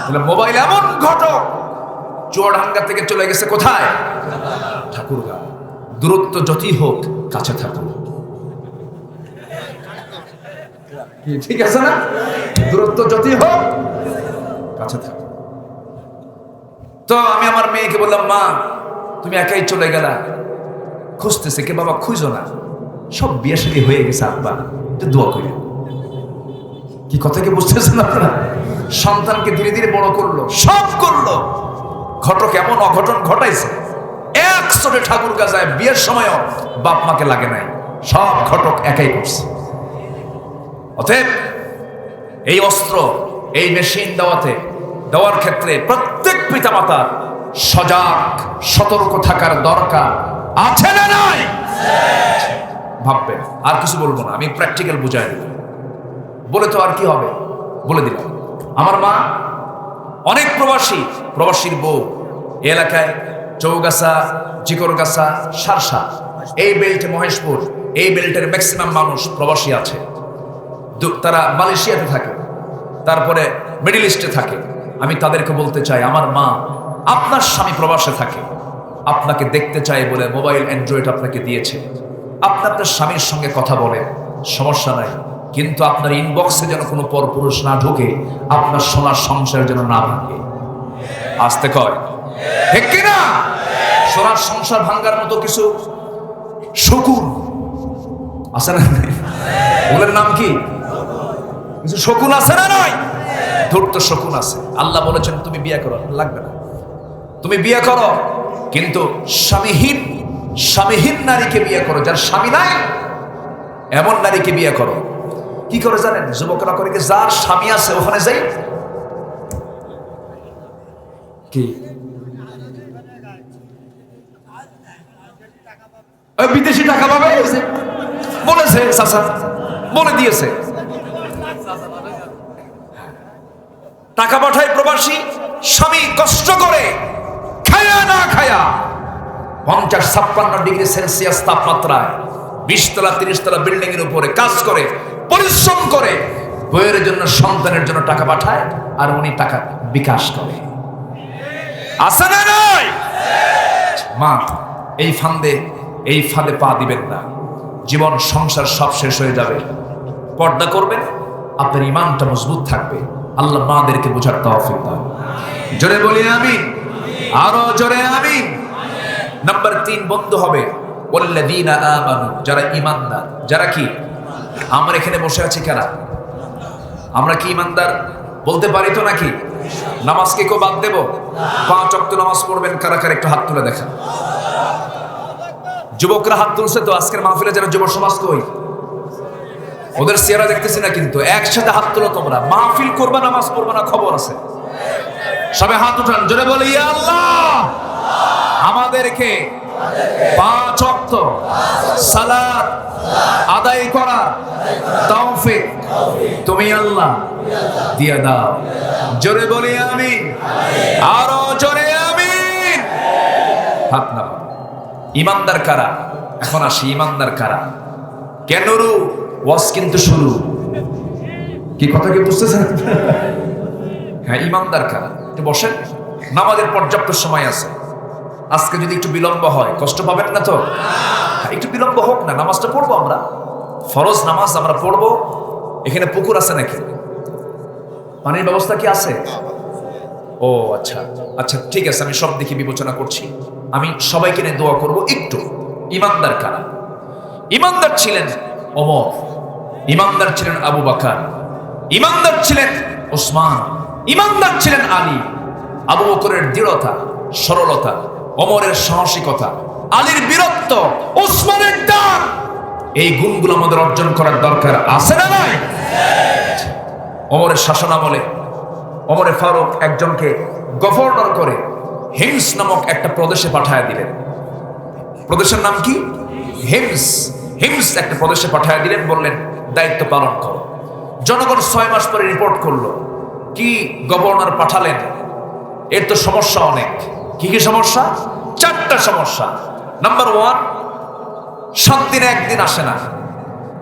তাহলে মোবাইল এমন ঘটক, চুয়াডাঙ্গা থেকে চলে গেছে কোথায়? ঠাকুরগাঁও। দূরত্ব যতই হোক কাছে থাকুন। ঠিক আছে না? দূরত্ব যতই হোক কাছে থাকুন। তো আমি আমার মেয়েকে বললাম, মা তুমি একাই চলে গেলা, খুঁজতেছে কে? বাবা, খুঁজো না, সব বিয়ে শাদী হয়ে গেছে, আব্বা একটু দোয়া করি। কি কথা কি বুঝতেছেন আপনারা? সন্তানকে ধীরে ধীরে বড় করলো, সব করলো। ঘটক এমন অঘটন ঘটাইছে, 100 ঠাকুরগাঁও যায়, বিয়ের সময়ও বাপ মাকে লাগে নাই, সব ঘটক একাই করছে। অতএব এই অস্ত্র, এই মেশিন দেওয়ার ক্ষেত্রে প্রত্যেক পিতামাতার সজাগ সতর্ক থাকার দরকার আছে না নাই? ভাববেন। আর কিছু বলবো না, আমি প্র্যাকটিক্যাল বুঝাই দিই। বলে তো আর কি হবে, বলে দিলাম। আমার মা অনেক প্রবাসীর বউ এলাকায় চৌগাছা, জিকরগাছা, সারসা, এই বেল্টে, মহেশপুর, এই বেল্টের ম্যাক্সিমাম মানুষ প্রবাসী আছে। তারা মালয়েশিয়াতে থাকে, তারপরে মিডল ইস্টে থাকে। আমি তাদেরকে বলতে চাই, আমার মা, আপনার স্বামী প্রবাসে থাকে, আপনাকে দেখতে চাই বলে মোবাইল অ্যান্ড্রয়েড আপনাকে দিয়েছে। আপনার স্বামীর সঙ্গে কথা বলে, সমস্যা নাই, কিন্তু আপনার ইনবক্সে যেন কোনো পরপুরুষ না ঢোকে, আপনার সোনার সংসার যেন না ভাঙে। আসতে কয় ঠিক কিনা? সোনার সংসার ভাঙ্গার মতো কিছু শকুন আছে না? ওদের নাম কি? কিছু শকুন আছে না? নয়, ধূর্ত শকুন আছে। আল্লাহ বলেছেন তুমি বিয়ে করো, লাগবে না, তুমি বিয়ে করো, কিন্তু স্বামীহীন নারীকে বিয়ে করো, যার স্বামী নাই এমন নারীকে বিয়ে করো। কি করে জানেন? যুবকরা করে কি, যার স্বামী আছে ওখানে যাই কি বিদেশি টাকা পাবে বলেছে, চাচা বলে দিয়েছে, টাকা পাঠায় প্রবাসী, স্বামী কষ্ট করে খায়া না খায়া 50-56 ডিগ্রি সেলসিয়াস তাপমাত্রায় 20 তলা 30 তলা বিল্ডিং এর উপরে কাজ করে, পরিশ্রম করে বইয়ের জন্য, সন্তানের জন্য টাকা পাঠায়, আর উনি টাকা বিকাশ করে। আছে না? নয়? মা, এই ফাঁদে পা দিবেন না, জীবন সংসার সব শেষ হয়ে যাবে। পর্দা করবেন, আপনার ঈমানটা মজবুত থাকবে। আল্লাহ মাদেরকে বোঝার তৌফিক দান। জোরে বলি আমিন, আরো জোরে আমিন। নাম্বার 3 বন্ধু হবে ওয়াল্লাযীনা আমানু, যারা ঈমানদার। যারা কি? আমরা এখানে বসে আছি কেন? আমরা কি ঈমানদার বলতে পারি তো নাকি? নামাজকে কেউ বাদ দেব? 5 ওয়াক্ত নামাজ পড়বেন কারা কারা, একটু হাত তুলে দেখা। যুবকরা হাত তুলছে তো আজকের মাহফিলে, যারা যুব সমাজ কই? ওদের চেহারা দেখতেছি না, কিন্তু একসাথে হাত তুলো তোমরা। মাহফিল করবা, নামাজ পড়বা না, খবর আছে। সবাই হাত উঠান, জোরে বলি ইয়া আল্লাহ, আমাদেরকে 5 ওয়াক্ত সালাত আদায় করা তৌফিক তুমি আল্লাহ দিয়ে দাও। জোরে বলি আমিন, আরো জোরে আমিন। হাত না। ঈমানদার কারা? এখন আসি, ঈমানদার কারা? কেন রু ওয়াজ কিন্তু শুরু, কি কথা কি বুঝতেছেন? হ্যাঁ, ঈমানদার কারা? একটু বসেন, নামাজের পর্যাপ্ত সময় আছে। আজকে যদি একটু বিলম্ব হয় কষ্ট পাবেন না তো? একটু বিলম্ব হোক না, নামাজটা পড়বো আমরা, ফরজ নামাজ আমরা পড়বো। এখানে পুকুর আছে নাকি? পানির ব্যবস্থা কি আছে? ও আচ্ছা আচ্ছা, ঠিক আছে, আমি সব দিকে বিবেচনা করছি। আমি সবাইকে নিয়ে দোয়া করব। একটু ঈমানদার কারা? ঈমানদার ছিলেন ওমর, ঈমানদার ছিলেন আবু বকর, ঈমানদার ছিলেন ওসমান, ঈমানদার ছিলেন আলী। আবু বকরের দৃঢ়তা, সরলতা, ওমরের সাহসিকতা, আলীর বীরত্ব, ওসমানের ডাক, এই গুণগুলো আমাদের অর্জন করার দরকার আছে না নাই? ওমরের শাসনামলে ওমরে ফারুক একজনকে গভর্নর করে হিমস নামক একটা প্রদেশে পাঠায় দিলেন। প্রদেশের নাম কি? হিমস। হিমস একটা প্রদেশে পাঠায় দিলেন, বললেন দায়িত্ব পালন করো। জনগণ 6 মাস পরে রিপোর্ট করলো, কি গভর্নর পাঠালেন, এর তো সমস্যা অনেক। কি কি সমস্যা? 4টা সমস্যা। নাম্বার 1, 7 দিনে একদিন আসে না।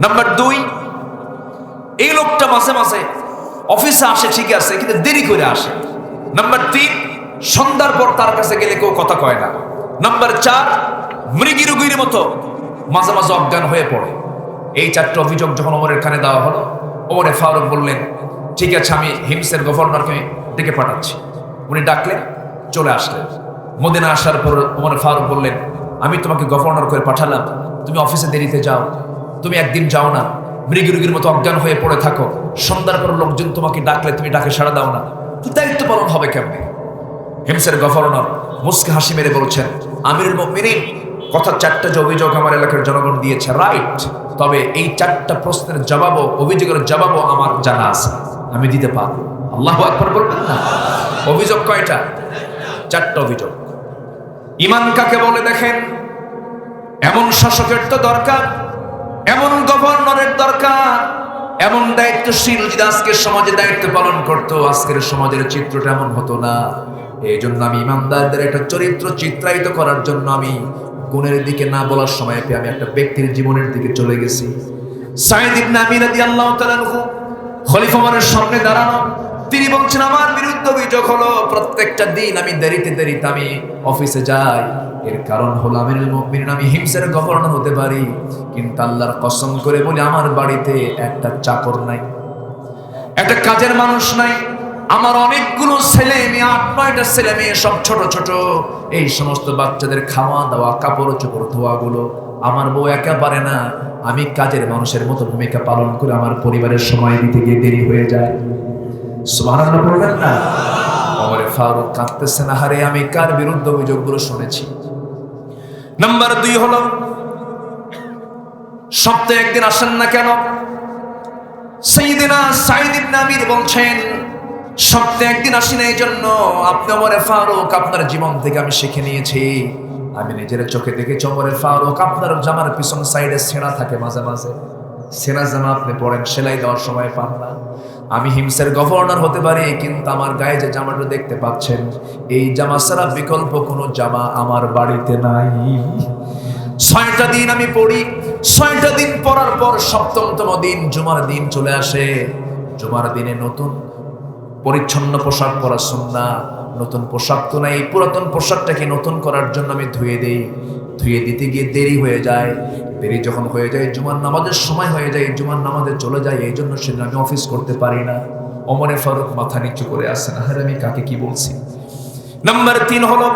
নাম্বার 2, এই লোকটা মাঝে মাঝে অফিসে আসে ঠিক আছে, কিন্তু দেরি করে আসে। নাম্বার 3, সন্ধ্যার পর তার কাছে গেলে কেউ কথা কয় না। নাম্বার 4, মৃগী রোগীর মতো মাঝে মাঝে অজ্ঞান হয়ে পড়ে। এই 4টা অভিযোগ যখন ওমরের কানে দেওয়া হলো, ওমরে ফারুক বললেন ঠিক আছে, আমি হিমসের গভর্নরকে ডেকে পাঠাচ্ছি। উনি ডাকলেন, চলে আসলেন। মদিনা আসার পর ওমরে ফারুক বললেন, আমি তোমাকে গভর্নর করে পাঠালাম, তুমি অফিসে দেরিতে যাও, তুমি একদিন যাও না, মৃগী রোগীর মতো অজ্ঞান হয়ে পড়ে থাকো, সন্ধ্যার পর লোকজন তোমাকে ডাকলে তুমি ডাকে সাড়া দাও না, তো দায়িত্ব পালন হবে কেমনে? হিমসের গভর্নর মুস্কে হাসি মেরে বলছেন, আমিরুল মুমিনিন, কথা 4টা যে অভিযোগ আমার এলাকার জনগণ দিয়েছে রাইট, তবে এই 4টা প্রশ্নের জবাবও, অভিযোগের জবাবও আমার জানা আছে, আমি দিতে পারবো। আল্লাহু আকবার বলবেন না? অভিযোগ কয়টা? 4টা অভিযোগ। ঈমান কাকে বলে দেখেন? এমন শাসকের তো দরকার, এমন গভর্নরের দরকার, এমন দায়িত্বশীল যদি আজকের সমাজে দায়িত্ব পালন করতো, আজকের সমাজের চিত্রটা এমন হতো না। এই জন্য আমি ইমানদারদের একটা চরিত্র চিত্রায়িত করার জন্য আমি গুণের দিকে না বলার সময় পেয়ে আমি একটা ব্যক্তির জীবনের দিকে চলে গেছি। সাঈদ ইবনে আমির রাদিয়াল্লাহু তাআলা আনহু খলিফা ওমরের সামনে দাঁড়ানো, তিনি বলছেন আমার বিরুদ্ধে অভিযোগ হলো প্রত্যেকটা দিন আমি দেরিতে আমি অফিসে যাই, এর কারণ হলো আমিরুল মুমিনিন, আমি হিমসের গভর্নর হতে পারি, কিন্তু আল্লাহর কসম করে বলি আমার বাড়িতে একটা চাকর নাই, একটা কাজের মানুষ নাই, আমার অনেকগুলো ছেলে মেয়ে, 8-9টা ছেলে মেয়ে, সব ছোট ছোট। এই সমস্ত বাচ্চাদের খাওয়া দাওয়া, কাপড় চোপড় ধোয়াগুলো আমার বউ একা পারে না। আমি কাজের মানুষের মতো ভূমিকা পালন করে আমার পরিবারের সময় দিতে গিয়ে দেরি হয়ে যায়। সুবহানাল্লাহ বলবেন না? ওমর ফারুক কাঁদতেছেন, আহারে আমি কার বিরুদ্ধে অভিযোগগুলো শুনেছি। নাম্বার 2 হলো, সপ্তাহে একদিন আসেন না কেন? সাইয়েদিনা সাঈদ ইবনে আমির বলছেন, সপ্তাহে একদিন আসি না, এই জন্য আপনি ওমর ফারুক আপনার জীবন থেকে আমি শিখে নিয়েছি। আমি নিজের চোখে দেখেছি ওমর ফারুক আপনার জামার পিছন সাইডে ছেঁড়া থাকে, মাঝে মাঝে ছেঁড়া জামা আপনি পরেন, সেলাই দেওয়ার সময় পান না। আমি হিমসের গভর্নর হতে পারি, কিন্তু আমার গায়ে যে জামাটা দেখতে পাচ্ছেন, এই জামা ছাড়া বিকল্প কোনো জামা আমার বাড়িতে নাই। 6টা দিন আমি পড়ি, 6টা দিন পড়ার পর 7তম দিন জুমার দিন চলে আসে। জুমার দিনে নতুন পরিচ্ছন্ন পোশাক পরা সুন্নাহ। নতুন পোশাক তো নাই, পুরাতন পোশাকটাকে নতুন করার জন্য আমি ধুয়ে দেই। ধুয়ে দিতে গিয়ে দেরি হয়ে যায়। দেরি যখন হয়ে যায়, জুমার নামাজের সময় হয়ে যায়, জুমার নামাজে চলে যায়, এই জন্য সেদিন আমি অফিস করতে পারি না। ওমর ফারুক মাথা নিচু করে আসেন, আরে আমি কাকে কি বলছি। নাম্বার 3 হলো,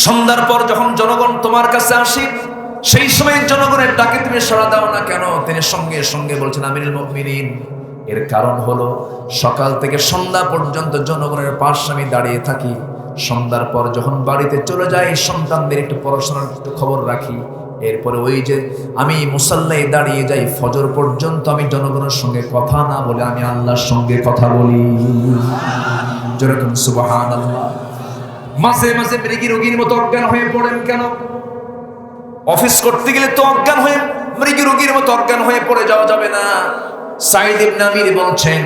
সন্ধ্যার পর যখন জনগণ তোমার কাছে আসে, সেই সময় জনগণের ডাকে তুমি সাড়া দাও না কেন? তিনি সঙ্গে সঙ্গে বলছেন, আমিরুল মুমিনিন, এর কারণ হলো সকাল থেকে সন্ধ্যা পর্যন্ত জনগণের পাশে আমি দাঁড়িয়ে থাকি। সন্ধ্যার পর যখন বাড়িতে চলে যাই, সন্তানদের একটু পড়াশোনার একটু খবর রাখি। এরপরে ওই যে আমি মুসাল্লায় দাঁড়িয়ে যাই, ফজর পর্যন্ত আমি জনগণের সঙ্গে কথা না বলে আমি আল্লাহর সঙ্গে কথা বলি। যেরকম সুবহানাল্লাহ। মাঝে মাঝে মৃগী রোগীর মতো অজ্ঞান হয়ে পড়েন কেন? অফিস করতে গেলে তো অজ্ঞান হয়ে, মৃগী রোগীর মতো অজ্ঞান হয়ে পড়ে যাওয়া যাবে না। সাঈদ ইবনে আমির বলছেন,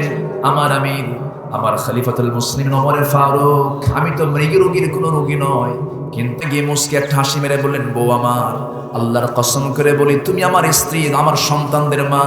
আমার আমির, আমার খলিফাতুল মুসলিমিন ওমর ফারুক, আমি তো মৃগী রোগীর কোনো রোগী নয়। কিন্তু গিয়ে মুস্কি একটা হাসি মেরে বললেন, বউ আমার, আল্লাহর কসম করে বলি, তুমি আমার স্ত্রী, আমার সন্তানদের মা।